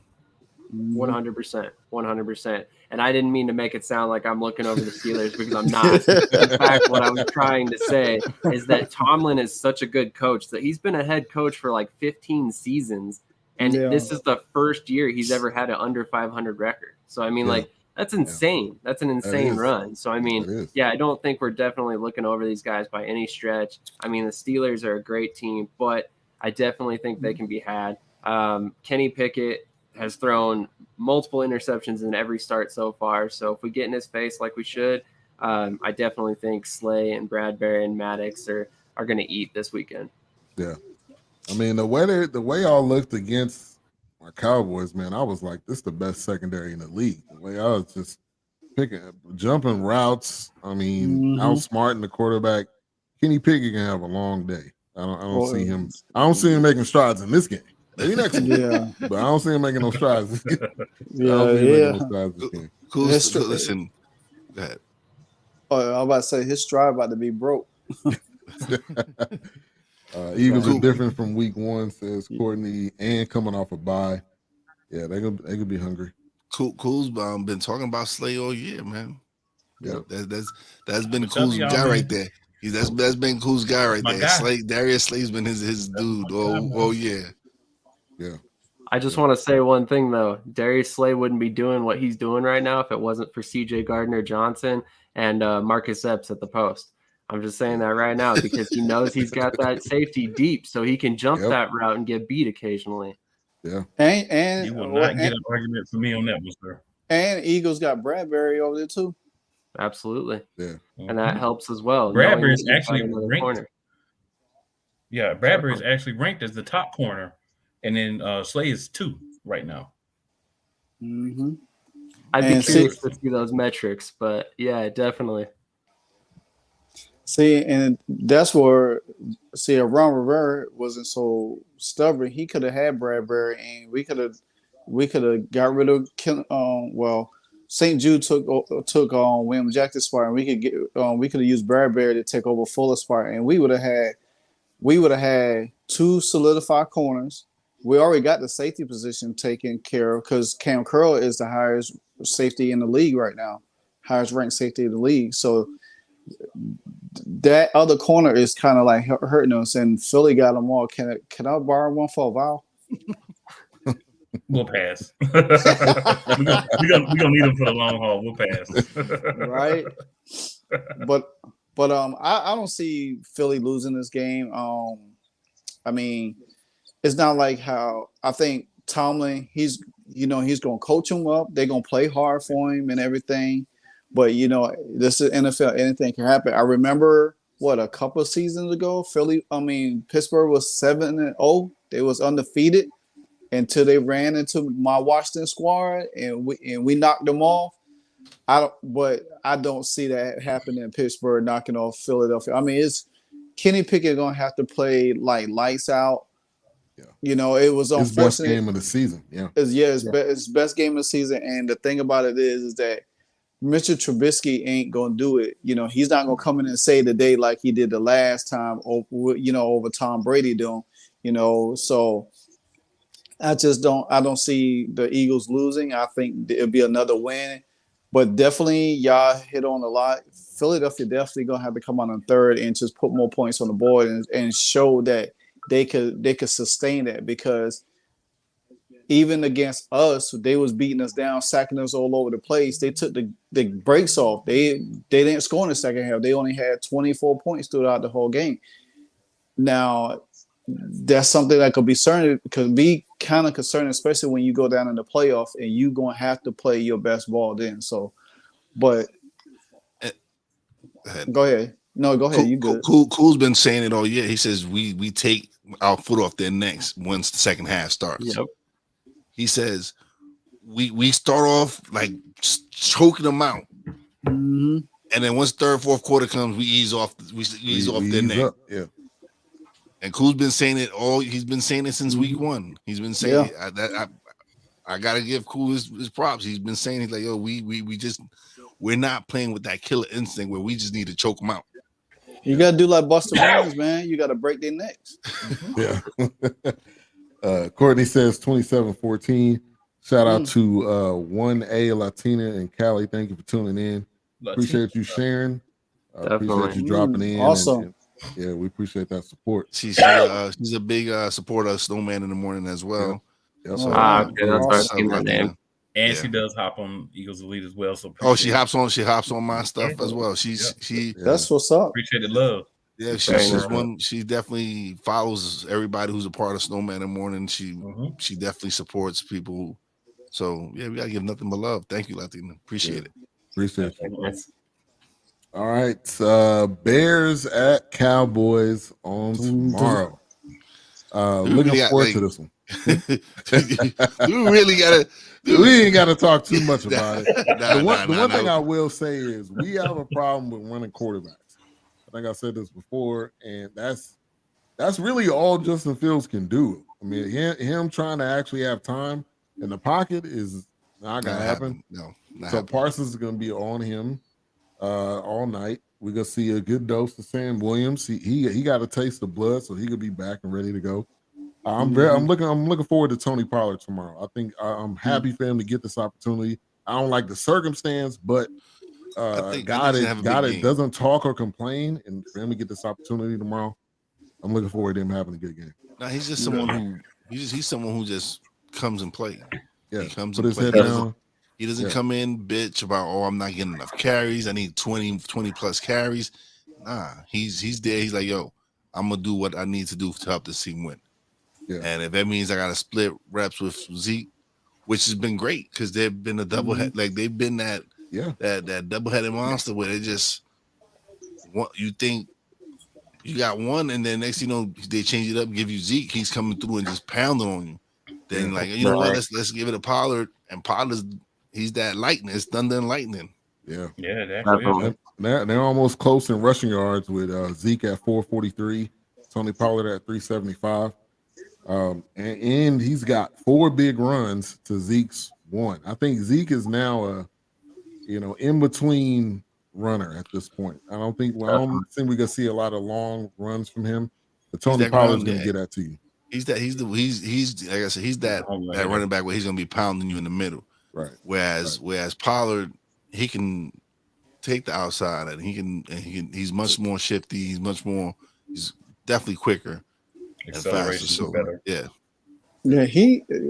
100%. And I didn't mean to make it sound like I'm looking over the Steelers because I'm not. In fact, what I was trying to say is that Tomlin is such a good coach that he's been a head coach for like 15 seasons. And this is the first year he's ever had an under 500 record. So, I mean, like, that's insane. That's an insane run. So, I mean, I don't think we're definitely looking over these guys by any stretch. I mean, the Steelers are a great team, but I definitely think they can be had. Kenny Pickett has thrown multiple interceptions in every start so far. So if we get in his face like we should, I definitely think Slay and Bradbury and Maddox are going to eat this weekend. Yeah. I mean, the way y'all looked against my Cowboys, man, I was like, this is the best secondary in the league. The way I was just jumping routes. I mean, outsmarting the quarterback. Kenny Pickett can have a long day. I don't see him. I don't see him making strides in this game. Maybe next game. But I don't see him making no strides. Cool. Listen. Go ahead. Oh, I was about to say his stride about to be broke. Eagles are different from week one, says Courtney, and coming off a bye. Yeah, they could be hungry. Cool's been talking about Slay all year, man. Yeah, that's been Cool's guy right there. That's been Cool's guy right there. Slay, Darius Slay's been his dude all year. Yeah. I just want to say one thing though. Darius Slay wouldn't be doing what he's doing right now if it wasn't for CJ Gardner-Johnson and Marcus Epps at the post. I'm just saying that right now because he knows he's got that safety deep, so he can jump that route and get beat occasionally. Yeah. And you will not get an argument from me on that one, sir. And Eagles got Bradbury over there too. Absolutely. Yeah. And that helps as well. Bradbury is actually ranked. Yeah, Bradbury is actually ranked as the top corner, and then Slay is 2 right now. I'd be curious to see those metrics, but yeah, definitely. See, and that's where Ron Rivera wasn't so stubborn. He could have had Bradbury, and we could have got rid of St. Jude took William Jackson's spot, and we could have used Bradbury to take over Fuller's spot, and we would have had 2 solidified corners. We already got the safety position taken care of because Cam Curl is the highest safety in the league right now, highest ranked safety in the league. So that other corner is kind of like hurting us, and Philly got them all. Can I borrow one for a while? We'll pass. We're gonna need them for the long haul. We'll pass. Right. But I don't see Philly losing this game. I mean, it's not like how I think Tomlin, he's gonna coach him up. They're gonna play hard for him and everything. But this is NFL. Anything can happen. I remember a couple of seasons ago, Pittsburgh was 7-0. They was undefeated until they ran into my Washington squad and we knocked them off. I don't see that happening in Pittsburgh knocking off Philadelphia. I mean, it's Kenny Pickett gonna have to play like lights out. Yeah. It was his best game of the season. Yeah. His best game of the season. And the thing about it is that Mr. Trubisky ain't gonna do it. He's not gonna come in and say today like he did the last time over Tom Brady doing. So I don't see the Eagles losing. I think it'll be another win, but definitely y'all hit on a lot. Philadelphia definitely gonna have to come on third and just put more points on the board and show that they could sustain that, because even against us, they was beating us down, sacking us all over the place. They took the breaks off. They didn't score in the second half. They only had 24 points throughout the whole game. Now, that's something that could be kind of concerning, especially when you go down in the playoff and you're going to have to play your best ball then. So, but go ahead. No, go ahead. You good. Cool's been saying it all year. He says we take our foot off their necks once the second half starts. Yep. He says we start off like choking them out, and then once third, fourth quarter comes, we ease off. We ease off their neck. Up. Yeah. And Cool's been saying it all. He's been saying it since week one. He's been saying it. I gotta give Cool his props. He's been saying it like, yo, we're not playing with that killer instinct where we just need to choke them out. You gotta do like Buster Rhymes, man. You gotta break their necks. Yeah. Courtney says 27-14. Shout out to 1A Latina and Cali. Thank you for tuning in. Appreciate you sharing. Appreciate you dropping in. Awesome. Yeah, we appreciate that support. She's a big supporter of Snowman in the Morning as well. Yep. So, okay, that's why I've seen her name. And she does hop on Eagles Elite as well. So she hops on my stuff as well. That's what's up. Appreciate the love. Yeah, she's one. She definitely follows everybody who's a part of Snowman in the Morning. She definitely supports people. So yeah, we gotta give nothing but love. Thank you, Latina. Appreciate it. Appreciate you. All right, Bears at Cowboys on tomorrow. Looking forward to this one. We ain't gotta talk too much about it. The one thing I will say is we have a problem with running quarterbacks. I think I said this before, and that's really all Justin Fields can do. I mean, him trying to actually have time in the pocket is not gonna happen. So Parsons is gonna be on him all night. We're gonna see a good dose of Sam Williams. He got a taste of blood, so he could be back and ready to go. I'm looking forward to Tony Pollard tomorrow. I think I'm happy for him to get this opportunity. I don't like the circumstance, but a guy that doesn't talk or complain, and for him to get this opportunity tomorrow, I'm looking forward to him having a good game. Now he's just someone who just comes and plays. Yeah, he comes put and his head plays. down. He doesn't come in bitch about, I'm not getting enough carries. I need 20 plus carries. Nah, he's there. He's like, yo, I'm gonna do what I need to do to help this team win. Yeah. And if that means I gotta split reps with Zeke, which has been great because they've been a double head, like they've been that double-headed monster where they just you think you got one, and then next thing you know they change it up and give you Zeke. He's coming through and just pounding on you. Then what? Let's give it to Pollard, and Pollard's he's that lightning. It's thunder and lightning. Yeah, definitely. They're almost close in rushing yards with Zeke at 443, Tony Pollard at 375. And he's got 4 big runs to Zeke's 1. I think Zeke is now a in between runner at this point. I don't think we're gonna see a lot of long runs from him. But Tony Pollard's gonna get that to you. He's like I said, he's that running back where he's gonna be pounding you in the middle. Right. Whereas Pollard, he can take the outside and he's much more shifty. He's definitely quicker. Acceleration better. Yeah.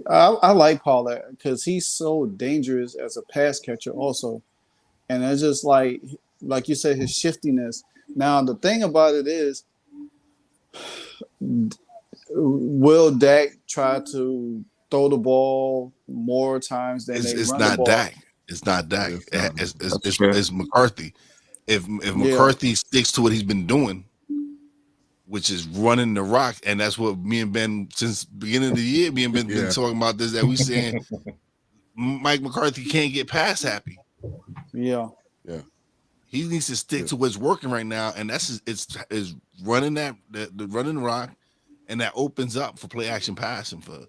I like Pollard because he's so dangerous as a pass catcher also. And it's just like you said, his shiftiness. Now, the thing about it is, will Dak try to throw the ball more times than it's not Dak. It's not Dak. It's McCarthy. If McCarthy sticks to what he's been doing, which is running the rock, and that's what me and Ben since the beginning of the year, been talking about this. That we saying Mike McCarthy can't get pass happy. Yeah. He needs to stick to what's working right now, and that's is running the running the rock, and that opens up for play action passing for.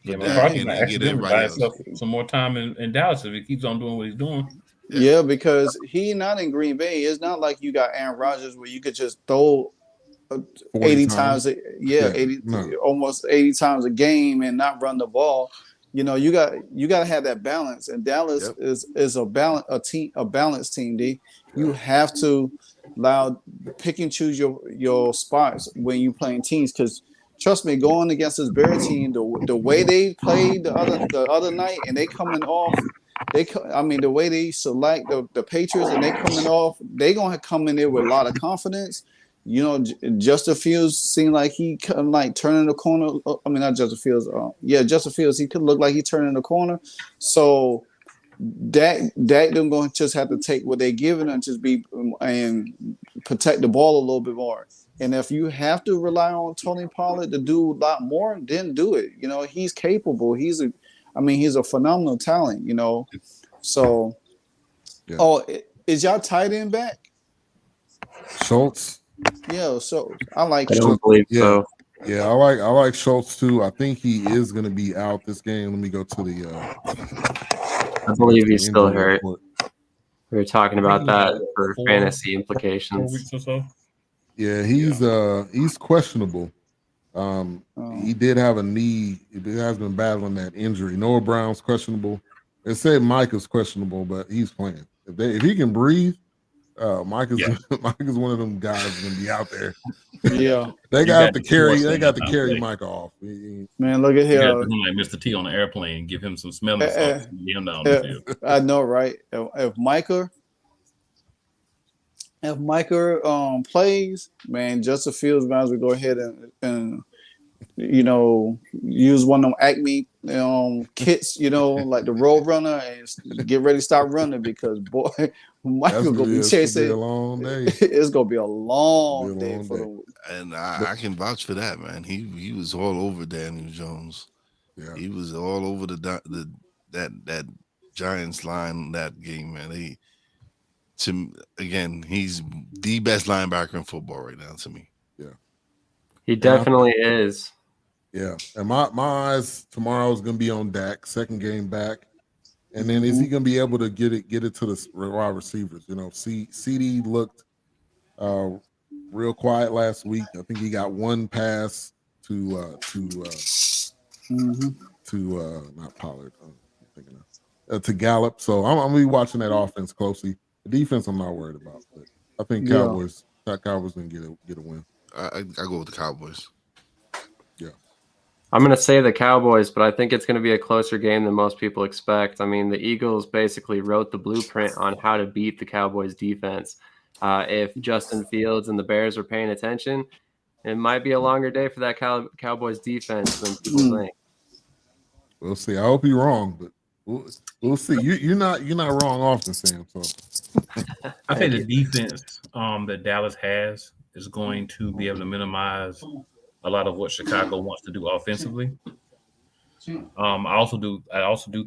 McCarthy get everybody some more time in Dallas if he keeps on doing what he's doing. Yeah, because he's not in Green Bay. It's not like you got Aaron Rodgers where you could just throw 80 times, 80, no. almost 80 times a game and not run the ball. You know, you got to have that balance. And Dallas is a balanced team. D. You have to pick and choose your spots when you playing teams, because trust me, going against this Bears team, the way they played the other night, and they coming off. The way they select the Patriots, and they coming off, they gonna come in there with a lot of confidence. You know, Justin Fields seemed like he turning the corner. I mean, not Justin Fields. Justin Fields. He could look like he turning the corner. So Dak them going to just have to take what they're giving and just be and protect the ball a little bit more. And if you have to rely on Tony Pollard to do a lot more, then do it. You know, he's capable. He's a phenomenal talent. You know, so. Yeah. Oh, is y'all tight end back? Schultz. Yeah, so I like. I don't believe so. Yeah, I like Schultz too. I think he is going to be out this game. Let me go to the. I believe he's still hurt. We were talking about that for fantasy implications. 4 weeks or so. Yeah, he's questionable. He did have a knee. He has been battling that injury. Noah Brown's questionable. They said Mike is questionable, but he's playing. If he can breathe. Mike is one of them guys who's gonna be out there. Yeah, they got to carry Mike off. Man, look at him. Like Mr. T on the airplane, give him some smelling salts and get him down the field. I know, right? If Micah plays, man, Justin Fields might as well go ahead and use one of them Acme kits, like the Road Runner, and get ready to start running, because boy, Michael gonna be chasing. A long day. It's gonna be a long day for them. And I can vouch for that, man. He was all over Daniel Jones. Yeah, he was all over that Giants line that game, man. He's the best linebacker in football right now to me. Yeah, he definitely is. Yeah, and my eyes tomorrow is going to be on Dak, second game back, and then is he going to be able to get it to the wide receivers? CD looked real quiet last week. I think he got one pass to not Pollard, to Gallup. So I'm gonna be watching that offense closely. The defense I'm not worried about, but I think Cowboys going to get a win. I go with the Cowboys. Yeah. I'm going to say the Cowboys, but I think it's going to be a closer game than most people expect. I mean, the Eagles basically wrote the blueprint on how to beat the Cowboys defense. If Justin Fields and the Bears are paying attention, it might be a longer day for that Cowboys defense than people think. We'll see. I hope you're wrong, but we'll see. You're not wrong often, Sam. So I think the defense that Dallas has is going to be able to minimize a lot of what Chicago wants to do offensively. I also do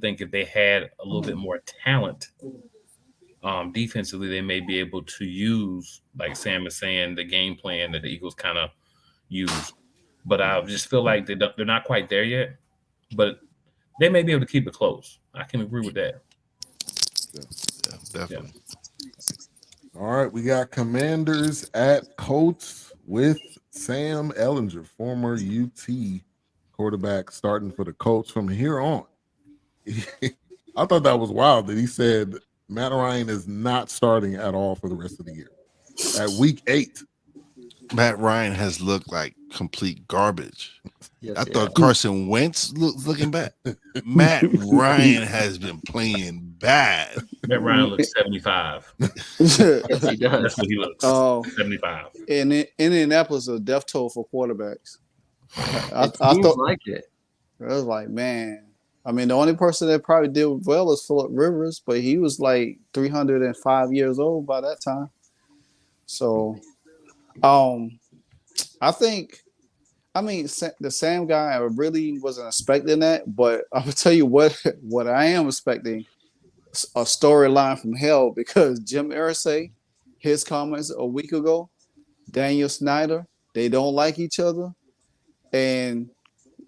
think if they had a little bit more talent defensively, they may be able to use, like Sam is saying, the game plan that the Eagles kind of use. But I just feel like they're not quite there yet. But they may be able to keep it close. I can agree with that. Yeah, definitely. Yeah. All right, we got Commanders at Colts with Sam Ehlinger, former UT quarterback, starting for the Colts from here on. I thought that was wild that he said Matt Ryan is not starting at all for the rest of the year. At week 8. Matt Ryan has looked like complete garbage. Yes, I thought Carson Wentz looking bad. Matt Ryan has been playing bad. Matt Ryan looks 75. Yes, he does. That's what he looks. 75. In Indianapolis, a death toll for quarterbacks. I thought like it. I was like, man. I mean, the only person that probably did well is Phillip Rivers, but he was like 305 years old by that time. So, I think, the Sam guy, I really wasn't expecting that, but I will tell you what I am expecting, a storyline from hell, because Jim Irsay, his comments a week ago, Daniel Snyder, they don't like each other, and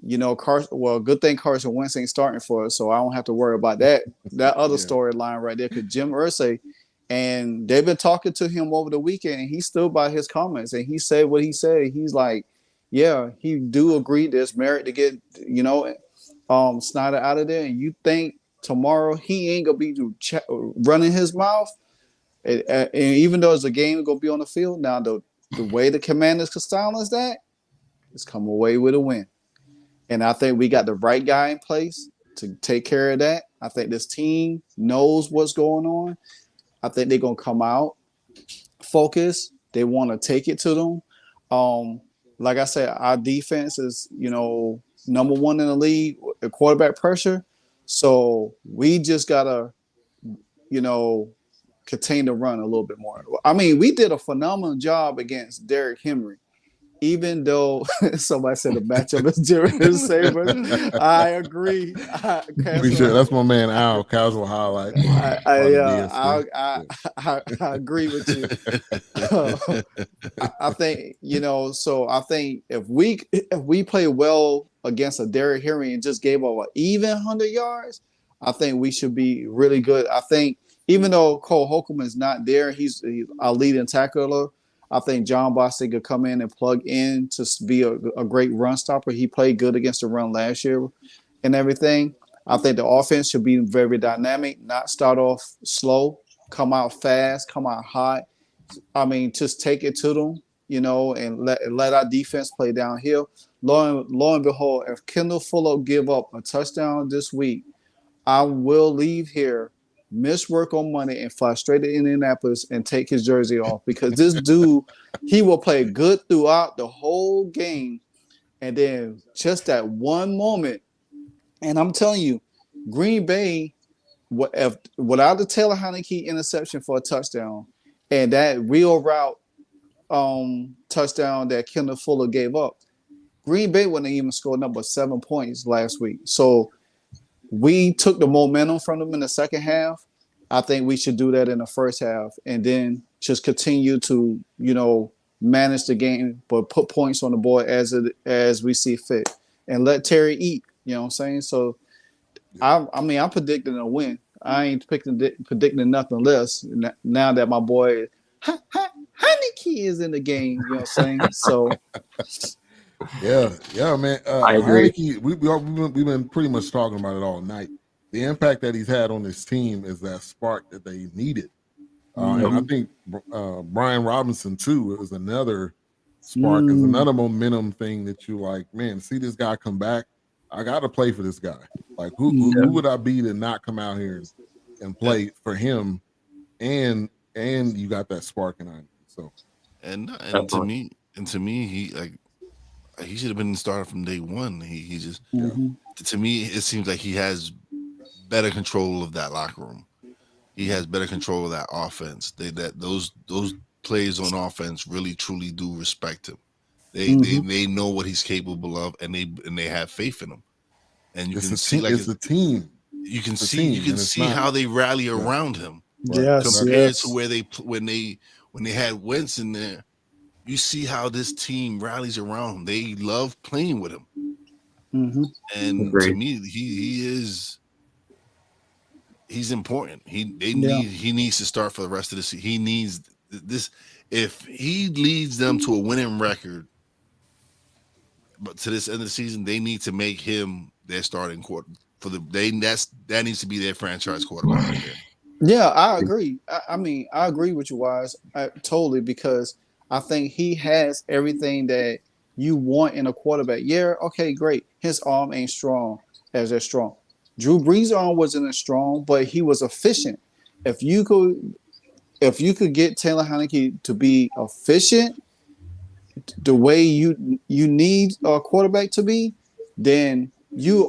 good thing Carson Wentz ain't starting for us, so I don't have to worry about that other storyline right there, because Jim Irsay, And they've been talking to him over the weekend, and he stood by his comments, and he said what he said. He's like, yeah, he do agree there's merit to get, Snyder out of there. And you think tomorrow he ain't gonna be running his mouth? And even though it's a game gonna be on the field, now the way the Commanders can silence that is come away with a win. And I think we got the right guy in place to take care of that. I think this team knows what's going on. I think they're going to come out focused. They want to take it to them. Like I said, our defense is, number one in the league, the quarterback pressure. So we just got to, contain the run a little bit more. I mean, we did a phenomenal job against Derrick Henry. Even though somebody said the matchup is Jerry Sabers, I agree. That's my man Al, casual highlight. I agree with you. I think So I think if we play well against a Derrick Henry and just gave up an even 100 yards, I think we should be really good. I think even though Cole Holcomb is not there, he's our leading tackler. I think John Bostic could come in and plug in to be a great run stopper. He played good against the run last year and everything. I think the offense should be very dynamic, not start off slow, come out fast, come out hot. I mean, just take it to them, and let our defense play downhill. Lo and behold, if Kendall Fuller give up a touchdown this week, I will leave here, miss work on Monday, and fly straight to Indianapolis and take his jersey off, because this dude, he will play good throughout the whole game. And then just that one moment, and I'm telling you, Green Bay, without the Taylor Heinicke interception for a touchdown and that wheel route touchdown that Kendall Fuller gave up, Green Bay wouldn't even score number 7 points last week. So we took the momentum from them in the second half. I think we should do that in the first half, and then just continue to, manage the game, but put points on the board as we see fit, and let Terry eat. You know what I'm saying? So, I'm predicting a win. I ain't predicting nothing less. Now that my boy Heinicke is in the game, you know what I'm saying? So. Yeah, man. I agree. Heinicke, we've been pretty much talking about it all night. The impact that he's had on this team is that spark that they needed. And I think Brian Robinson, too, is another spark, is another momentum thing that you like, man, see this guy come back. I got to play for this guy. Like, who would I be to not come out here and play for him? And you got that spark in him. So, and to me, he should have been started from day one. He just, to me, it seems like he has better control of that locker room. He has better control of that offense. Those plays on offense really truly do respect him. They know what he's capable of, and they have faith in him. And you can see it's a team. You can see how they rally around him. Compared to where when they had Wentz in there. You see how this team rallies around him. They love playing with him. And to me, he's important. He needs to start for the rest of the season. He needs this. If he leads them to a winning record, but to this end of the season, they need to make him their starting quarter that needs to be their franchise quarterback right there. Yeah, I agree. I agree with you, Wise. Totally, because I think he has everything that you want in a quarterback. Yeah, okay, great. His arm ain't strong as they're strong. Drew Brees' arm wasn't as strong, but he was efficient. If you could get Taylor Heinicke to be efficient the way you need a quarterback to be, then you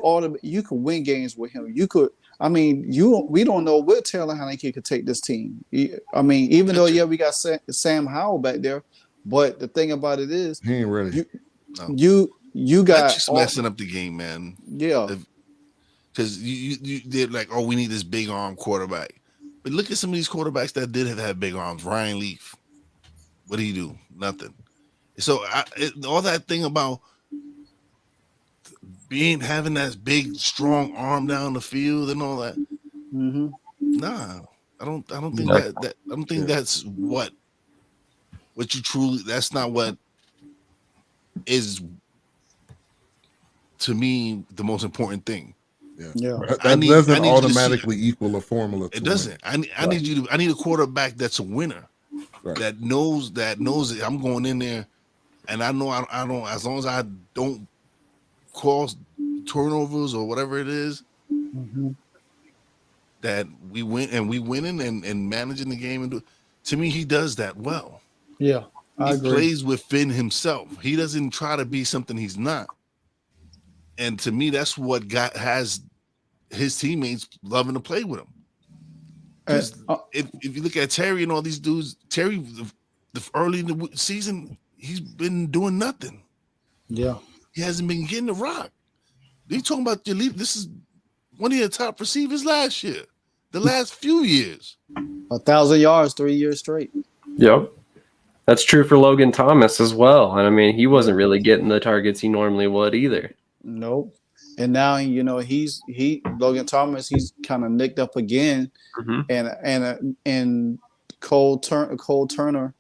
could win games with him. You could. We don't know where Taylor Heinicke could take this team. Even though we got Sam Howell back there, but the thing about it is he ain't ready. You got that's just messing up the game, man. Yeah, because they're like, oh, we need this big arm quarterback. But look at some of these quarterbacks that did have big arms. Ryan Leaf, what did he do? Nothing. So all that thing about having that big strong arm down the field and all that. Nah, I don't think that's what you truly. That's not what is, to me, the most important thing. Yeah. That doesn't automatically equal a formula. It doesn't. I need a quarterback that's a winner, that knows that I'm going in there, and I know I don't, as long as I don't cause turnovers or whatever it is, that we win, and we winning and managing the game. And to me, he does that well. Yeah, I agree. Plays within himself. He doesn't try to be something he's not. And to me, that's what has his teammates loving to play with him. Because if you look at Terry and all these dudes, Terry, the early in the season, he's been doing nothing. Yeah, he hasn't been getting the rock. You talking about your lead? This is one of your top receivers last year. The last few years, 1,000 yards, 3 years straight. Yep. That's true for Logan Thomas as well. And I mean, he wasn't really getting the targets he normally would either. Nope. And now, Logan Thomas, he's kind of nicked up again. And Cole Turner,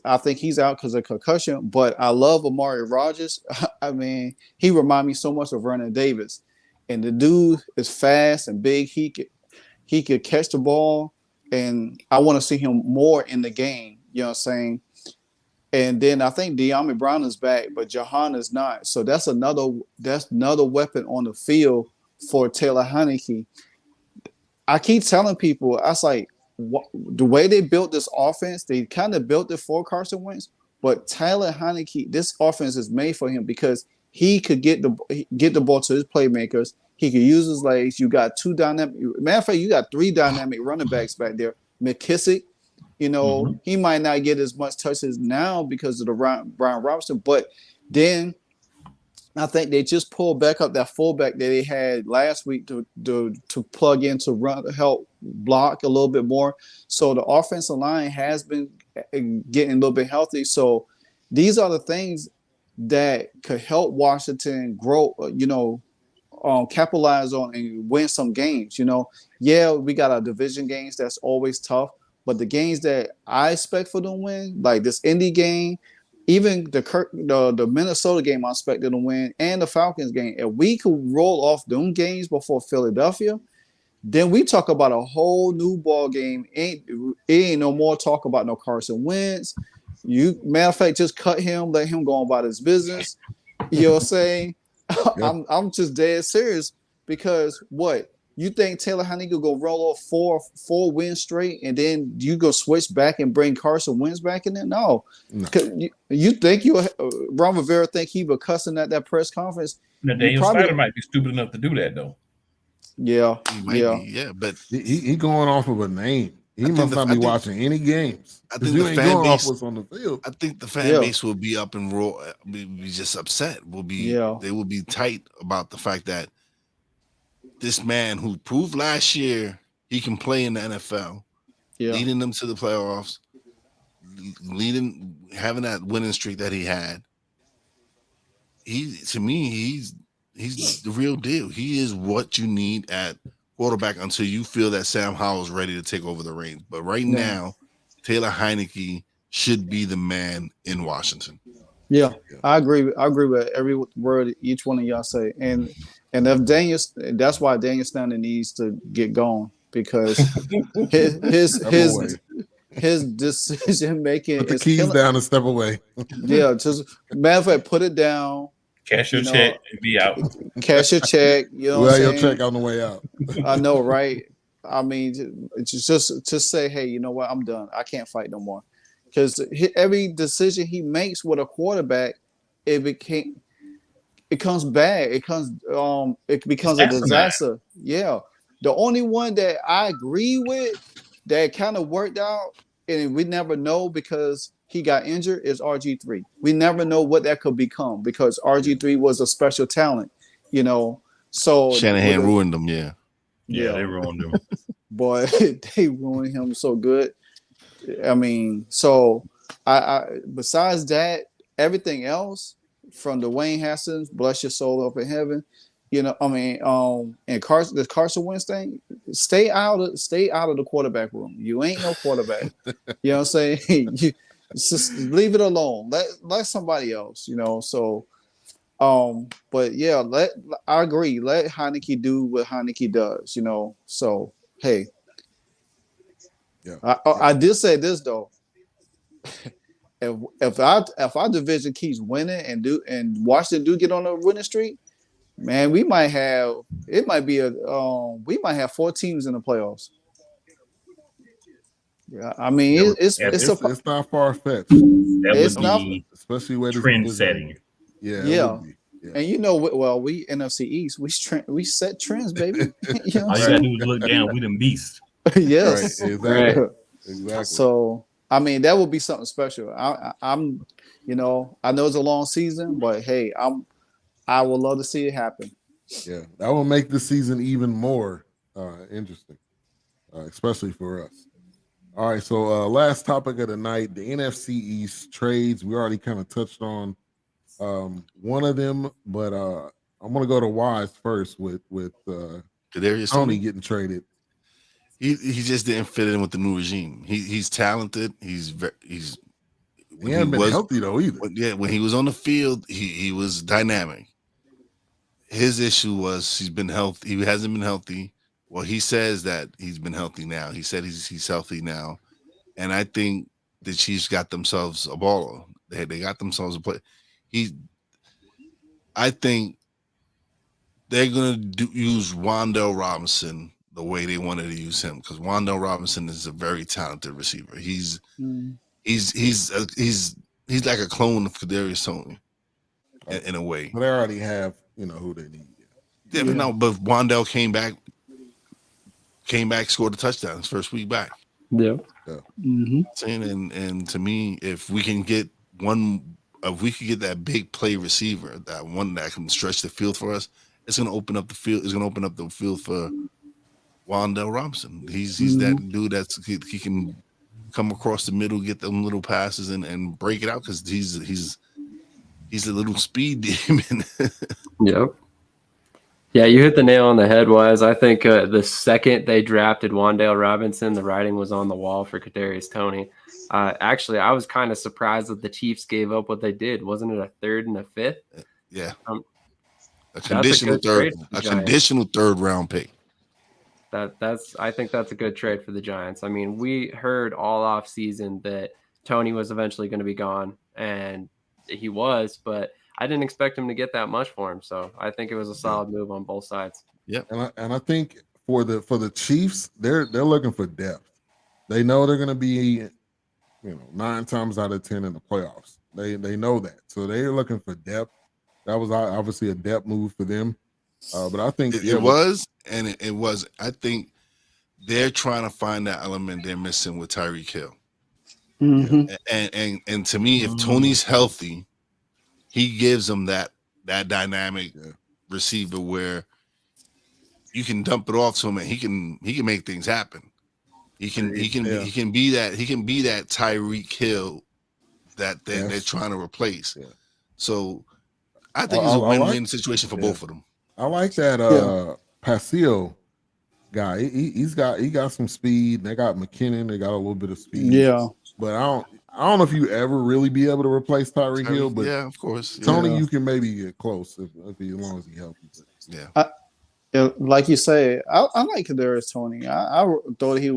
I think he's out because of concussion. But I love Amari Rodgers. I mean, he reminds me so much of Vernon Davis. And the dude is fast and big. He could catch the ball, and I want to see him more in the game. You know what I'm saying? And then I think De'Ami Brown is back, but Jahan is not. So that's another weapon on the field for Taylor Heinicke. I keep telling people, I was like, the way they built this offense, they kind of built it for Carson Wentz, but Taylor Heinicke, this offense is made for him because he could get the ball to his playmakers. He could use his legs. You got two dynamic. Matter of fact, you got three dynamic running backs back there. McKissick, he might not get as much touches now because of the Brian Robinson, but then I think they just pulled back up that fullback that they had last week to plug in to run, help block a little bit more. So the offensive line has been getting a little bit healthy. So these are the things that could help Washington grow, capitalize on and win some games. Yeah, we got our division games. That's always tough. But the games that I expect for them to win, like this Indy game, even the Minnesota game I expect them to win, and the Falcons game, if we could roll off them games before Philadelphia, then we talk about a whole new ball game. It ain't no more talk about no Carson Wentz. Matter of fact, just cut him, let him go on about his business. You know what I'm saying? Yep. I'm just dead serious because what? You think Taylor Heinicke go roll off four wins straight, and then you go switch back and bring Carson Wentz back in there? No. You think Ron Rivera think he was cussing at that press conference? Now, Daniel Snyder might be stupid enough to do that though. Yeah, but he going off of a name. He must not be watching any games. I think the fan base what's on the field. I think the fan base will be up and roll. Be just upset. They will be tight about the fact that this man who proved last year he can play in the NFL, leading them to the playoffs, having that winning streak that he had. To me, he's the real deal. He is what you need at quarterback until you feel that Sam Howell is ready to take over the reins. But right now, Taylor Heinicke should be the man in Washington. Yeah, I agree with every word each one of y'all say. And that's why Daniel Snyder needs to get going because his decision making put the keys down and step away. Just matter of fact, put it down. Cash your check and be out. Cash your check. Your check on the way out. I know, right? I mean, just say, hey, you know what? I'm done. I can't fight no more. Because every decision he makes with a quarterback, it becomes bad. It becomes a disaster. Yeah. The only one that I agree with that kind of worked out, and we never know because he got injured, is RG3. We never know what that could become because RG3 was a special talent, So Shanahan ruined him, Yeah, they ruined him. Boy, they ruined him so good. I mean, so I besides that, everything else from Dwayne Haskins, bless your soul up in heaven, And Carson Wentz thing, stay out of the quarterback room. You ain't no quarterback. You know what I'm saying? You just leave it alone. Let somebody else, So but yeah, I agree. Let Heinicke do what Heinicke does, So hey. Yeah. I did say this though. If our division keeps winning and Washington do get on a winning streak, man, we might have 4 teams in the playoffs. Yeah, I mean it's not far fetched. That would be especially where this trend division- setting. Yeah, Yeah. It would be. Yeah. And we NFC East, we set trends, baby. All you gotta do is look down. We them beasts. Yes, right, Right. Exactly. So I mean, that would be something special. I'm, I know it's a long season, but hey, I would love to see it happen. Yeah, that will make the season even more interesting, especially for us. All right, so last topic of the night, the NFC East trades. We already kind of touched on one of them, but I'm gonna go to Wise first with Tony getting traded. He just didn't fit in with the new regime. He's talented. He hasn't been healthy though either. Yeah, when he was on the field, he was dynamic. His issue was he's been healthy. He hasn't been healthy. Well, he says that he's been healthy now. He said he's healthy now, and I think the Chiefs got themselves a baller. They got themselves a play. I think they're gonna use Wan'Dale Robinson the way they wanted to use him, because Wan'Dale Robinson is a very talented receiver. He's like a clone of Kadarius Toney in a way. But they already have who they need. Yeah, but Wan'Dale came back, scored a touchdown his first week back. Yeah. And to me, if we can get that big play receiver, that one that can stretch the field for us, it's going to open up the field. It's going to open up the field for Wan'Dale Robinson. He's that dude he can come across the middle, get them little passes and break it out, because he's a little speed demon. Yep. Yeah, you hit the nail on the head, Wise. I think the second they drafted Wan'Dale Robinson, the writing was on the wall for Kadarius Toney. Actually, I was kind of surprised that the Chiefs gave up what they did. Wasn't it a 3rd and a 5th? Yeah. A conditional third round pick. I think that's a good trade for the Giants. I mean, we heard all off season that Toney was eventually going to be gone, and he was, but I didn't expect him to get that much for him. So I think it was a solid move on both sides. Yeah. And I think for the Chiefs, they're looking for depth. They know they're going to be 9 times out of 10 in the playoffs. They know that. So they're looking for depth. That was obviously a depth move for them. But I think it was. I think they're trying to find that element they're missing with Tyreek Hill. And to me, if Toney's healthy, he gives them that dynamic receiver where you can dump it off to him and he can make things happen. He can be that Tyreek Hill that they're trying to replace. Yeah. So I think it's a win-win situation for both of them. I like that Paseo guy. He got some speed. They got McKinnon. They got a little bit of speed. Yeah. But I don't know if you ever really be able to replace Tyreek Hill. But yeah, of course. Toney, you can maybe get close if as long as he helps you. Yeah. Like you say, I like Kadarius Toney. I thought he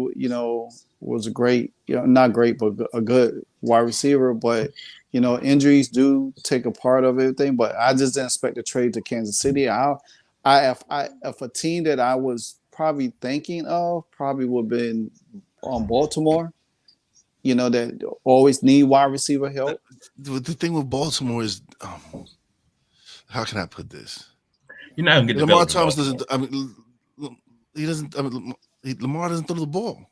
was a great, not great, but a good wide receiver. But injuries do take a part of everything. But I just didn't expect to trade to Kansas City. If a team that I was probably thinking of probably would have been on Baltimore. That always need wide receiver help. The thing with Baltimore is, how can I put this? You're not gonna get Lamar Thomas doesn't. I mean, he doesn't. Lamar doesn't throw the ball.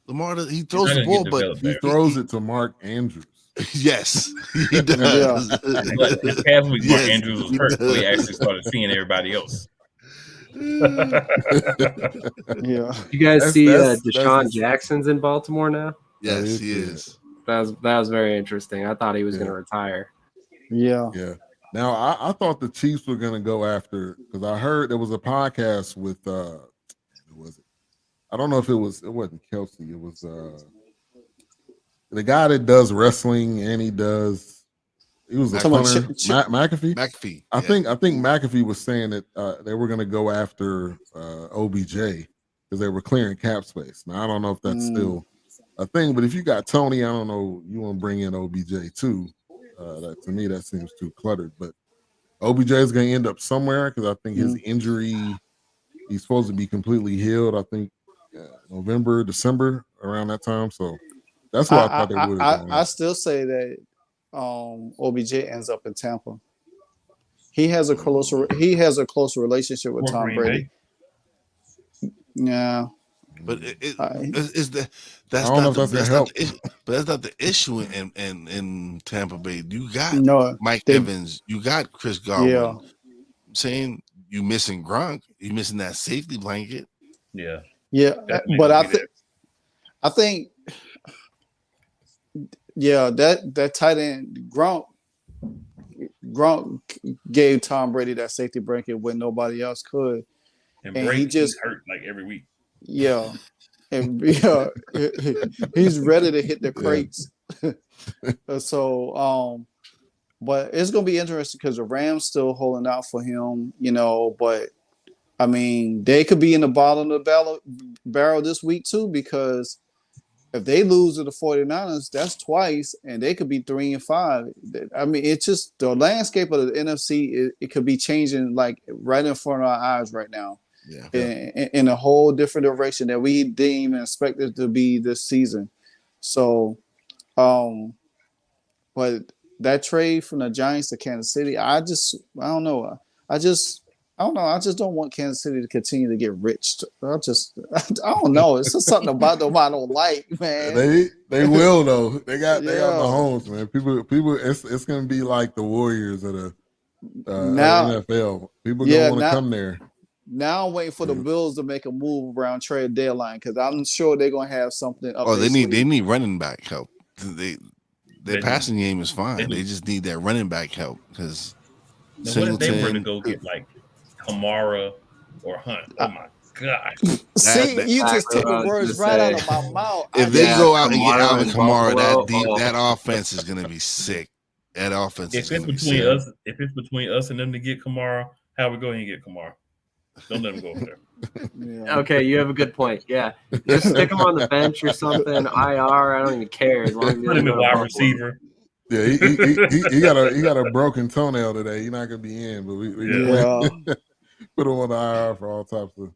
He throws the ball, but he throws it to Mark Andrews. Yes, he does. But this past week, Mark Andrews was hurt, so he actually started seeing everybody else. Yeah. You guys see Deshaun Jackson's in Baltimore now? Yes, he is. That was very interesting. I thought he was going to retire. Yeah. Yeah. Now, I thought the Chiefs were going to go after, because I heard there was a podcast with who was it? I don't know if it wasn't Kelsey. It was the guy that does wrestling, and he was a punter, McAfee. McAfee. I think McAfee was saying that they were going to go after OBJ because they were clearing cap space. Now I don't know if that's still a thing, but if you got Tony, I don't know, you want to bring in OBJ too. That to me that seems too cluttered. But OBJ is going to end up somewhere because I think his injury, he's supposed to be completely healed. I think November, December, around that time. So that's what I thought they would have done. I still say that OBJ ends up in Tampa. He has a closer relationship with Tom Brady. Yeah. But that's not the issue in Tampa Bay. You got Mike Evans, you got Chris Godwin. Yeah. I'm saying you missing Gronk, you missing that safety blanket. Yeah. Yeah. But I think that tight end Gronk gave Tom Brady that safety blanket when nobody else could. And Brady just hurt like every week. Yeah. And he's ready to hit the crates. So but it's gonna be interesting because the Rams still holding out for him, but I mean they could be in the bottom of the barrel this week too, because if they lose to the 49ers, that's twice, and they could be 3-5. I mean, it's just the landscape of the NFC. It could be changing like right in front of our eyes right now. Yeah. In a whole different direction that we didn't even expect it to be this season. So, but that trade from the Giants to Kansas City, I don't know. I just don't want Kansas City to continue to get rich. I don't know. It's just something about them I don't like, man. They will though. They got Mahomes, man. People. It's gonna be like the Warriors of the NFL. People don't want to come there. Now I'm waiting for the Bills to make a move around trade deadline because I'm sure they're gonna have something up. They need running back help. Their passing game is fine. They just need that running back help because. What if they were to go get like Kamara or Hunt? Oh my God! See, you just took the words right out of my mouth. If they go out and get Alvin Kamara, that offense is gonna be sick. That offense. If it's between us and them to get Kamara, how we go ahead and get Kamara? Don't let him go over there. Yeah. Okay, you have a good point. Yeah, just stick him on the bench or something. IR, I don't even care as long as put him in wide receiver. Yeah, he got a broken toenail today. He's not gonna be in, but we put him on the IR for all types of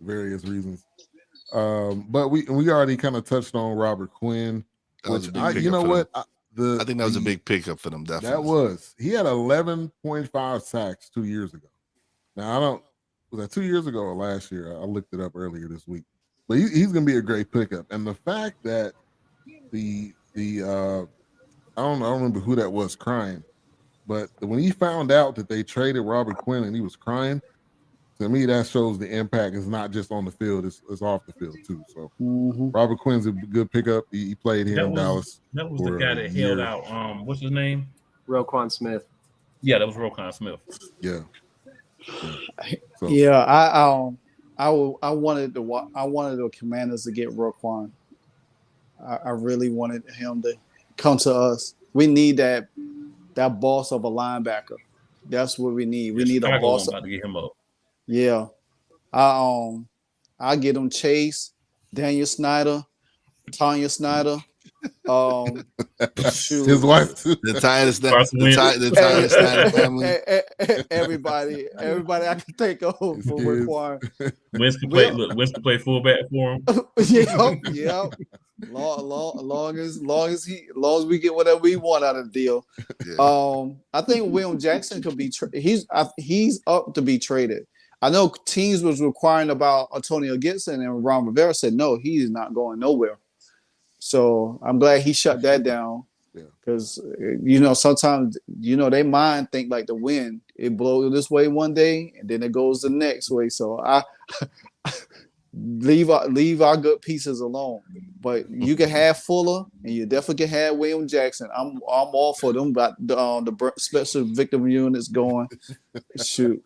various reasons. But we already kind of touched on Robert Quinn. Which I think that was a big pickup for them. Definitely, that was. He had 11.5 sacks 2 years ago. Now was that 2 years ago or last year? I looked it up earlier this week. But he's gonna be a great pickup, and the fact that the I don't remember who that was crying, but when he found out that they traded Robert Quinn and he was crying, to me that shows the impact is not just on the field; it's off the field too. So Robert Quinn's a good pickup. He played here in Dallas. That was the guy that held out. What's his name? Roquan Smith. Yeah, that was Roquan Smith. Yeah. So. Yeah, I wanted the Commanders to get Roquan. I really wanted him to come to us. We need that boss of a linebacker. That's what we need. We need a boss. About to get him up. Yeah, I get him Chase, Daniel Snyder, Tanya Snyder. His wife, the Tanya Snyder family. Everybody I can think of for Roquan. Winston play fullback for him. Yeah. Long as we get whatever we want out of the deal. Yeah. I think William Jackson could be. He's up to be traded. I know teams was requiring about Antonio Gibson, and Ron Rivera said no, he is not going nowhere. So I'm glad he shut that down because sometimes they mind think like the wind. It blows this way one day and then it goes the next way. So leave our good pieces alone. But you can have Fuller, and you definitely can have William Jackson. I'm all for them. But the special victim units going. Shoot,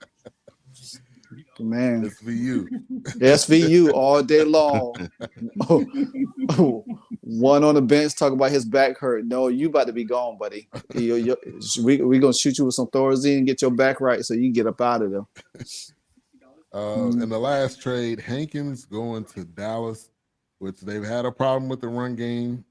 man. SVU all day long. One on the bench talking about his back hurt. No, you about to be gone, buddy. We gonna shoot you with some Thorazine and get your back right so you can get up out of there. In the last trade, Hankins going to Dallas, which they've had a problem with the run game.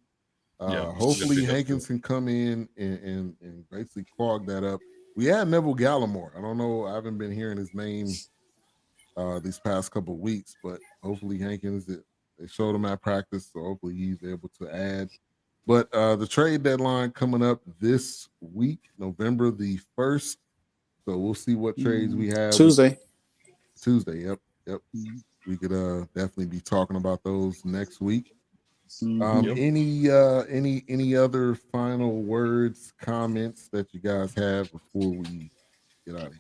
Hopefully Hankins can come in and basically clog that up. We had Neville Gallimore. I don't know. I haven't been hearing his name these past couple of weeks, but hopefully Hankins, they showed him at practice, so hopefully he's able to add. But the trade deadline coming up this week, November the 1st. So we'll see what trades we have. Tuesday, yep. We could definitely be talking about those next week. Any other final words, comments that you guys have before we get out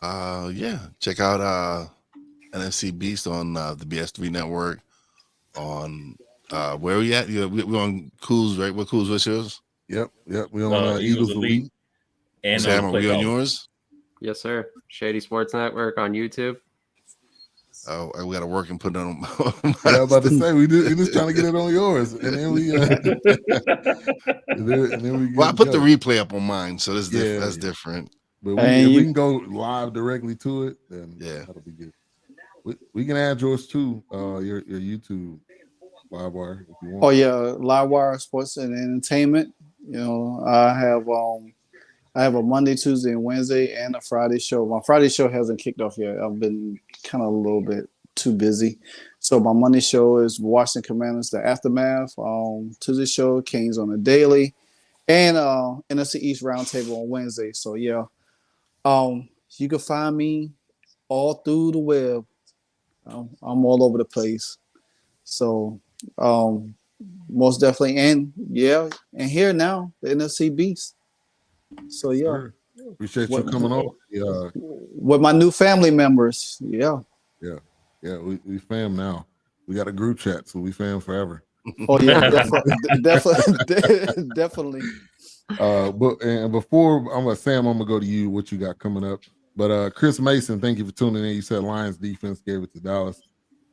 of here? Check out NFC Beast on the BS3 network. On where are we at? We're on Cool's, right? What Cool's? What's yours? Yep. We're on Eagles Elite. And Sam, are we on yours? Yes, sir. Shady Sports Network on YouTube. Oh, we got to work and put it on. I was about to say we just trying to get it on yours, and then we. Well, I put the replay up on mine, so that's different. But if we can go live directly to it, then that'll be good. We can add yours too. Your YouTube Livewire if you want. Oh yeah, Livewire Sports and Entertainment. You know, I have a Monday, Tuesday, and Wednesday, and a Friday show. My Friday show hasn't kicked off yet. I've been kind of a little bit too busy. So my Monday show is Washington Commanders, the Aftermath. Tuesday show, Kings on the Daily, and NFC East Roundtable on Wednesday. So yeah, you can find me all through the web. I'm all over the place. So most definitely, and here now, the NFC Beast. So yeah, sure. Appreciate you coming on. With my new family members. Yeah. We fam now. We got a group chat, so we fam forever. Oh yeah, definitely. But before Sam, I'm gonna go to you. What you got coming up? But Chris Mason, thank you for tuning in. You said Lions defense gave it to Dallas.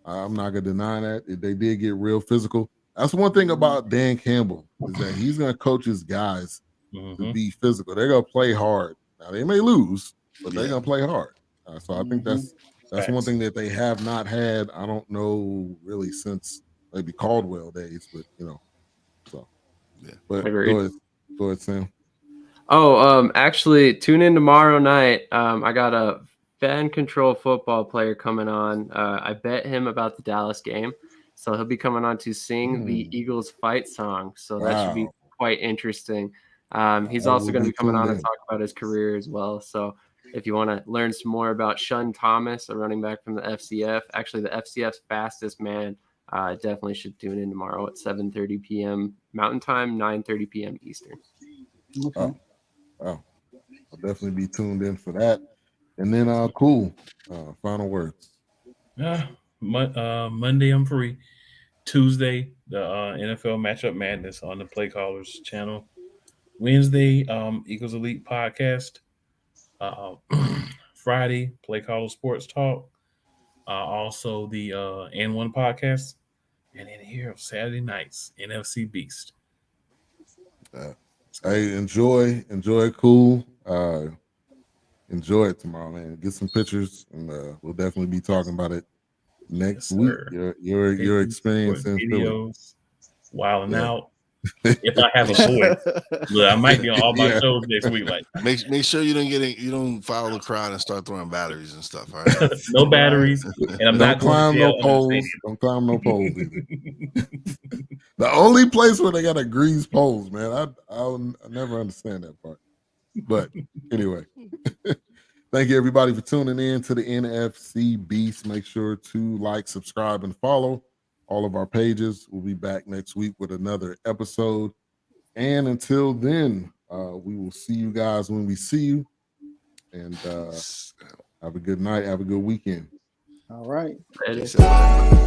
I'm not gonna deny that they did get real physical. That's one thing about Dan Campbell is that he's gonna coach his guys to be physical. They're gonna play hard. Now they may lose, but they're gonna play hard. So I think that's one thing that they have not had. I don't know really since maybe Caldwell days, but so yeah. But go ahead, Sam. Actually, tune in tomorrow night. I got a fan control football player coming on. I bet him about the Dallas game, so he'll be coming on to sing the Eagles fight song. So that should be quite interesting. He's also going to be coming on and talk about his career as well. So if you want to learn some more about Shun Thomas, a running back from the FCF, actually the FCF's fastest man, definitely should tune in tomorrow at 7:30 p.m. Mountain Time, 9:30 p.m. Eastern. Okay. I'll definitely be tuned in for that. And then cool. Final words. Monday I'm free. Tuesday, the NFL Matchup Madness on the Play Callers channel. Wednesday, Eagles Elite podcast. Friday, Play Callers Sports Talk. Also the N1 podcast. And then here Saturday nights, NFC Beast. Hey, enjoy cool. Enjoy it tomorrow, man. Get some pictures, and we'll definitely be talking about it next week. Your experience in videos, wilding out. If I have a voice, look, I might be on all my shows next week. Like, make sure you don't follow the crowd and start throwing batteries and stuff. All right, no batteries, and I'm not climb no poles. Don't climb no poles either. The only place where they got to grease poles, man. I'll never understand that part. But anyway, thank you everybody for tuning in to the NFC Beast. Make sure to like, subscribe, and follow all of our pages. We'll be back next week with another episode. And until then, we will see you guys when we see you. And have a good night. Have a good weekend. All right. Later. Peace out.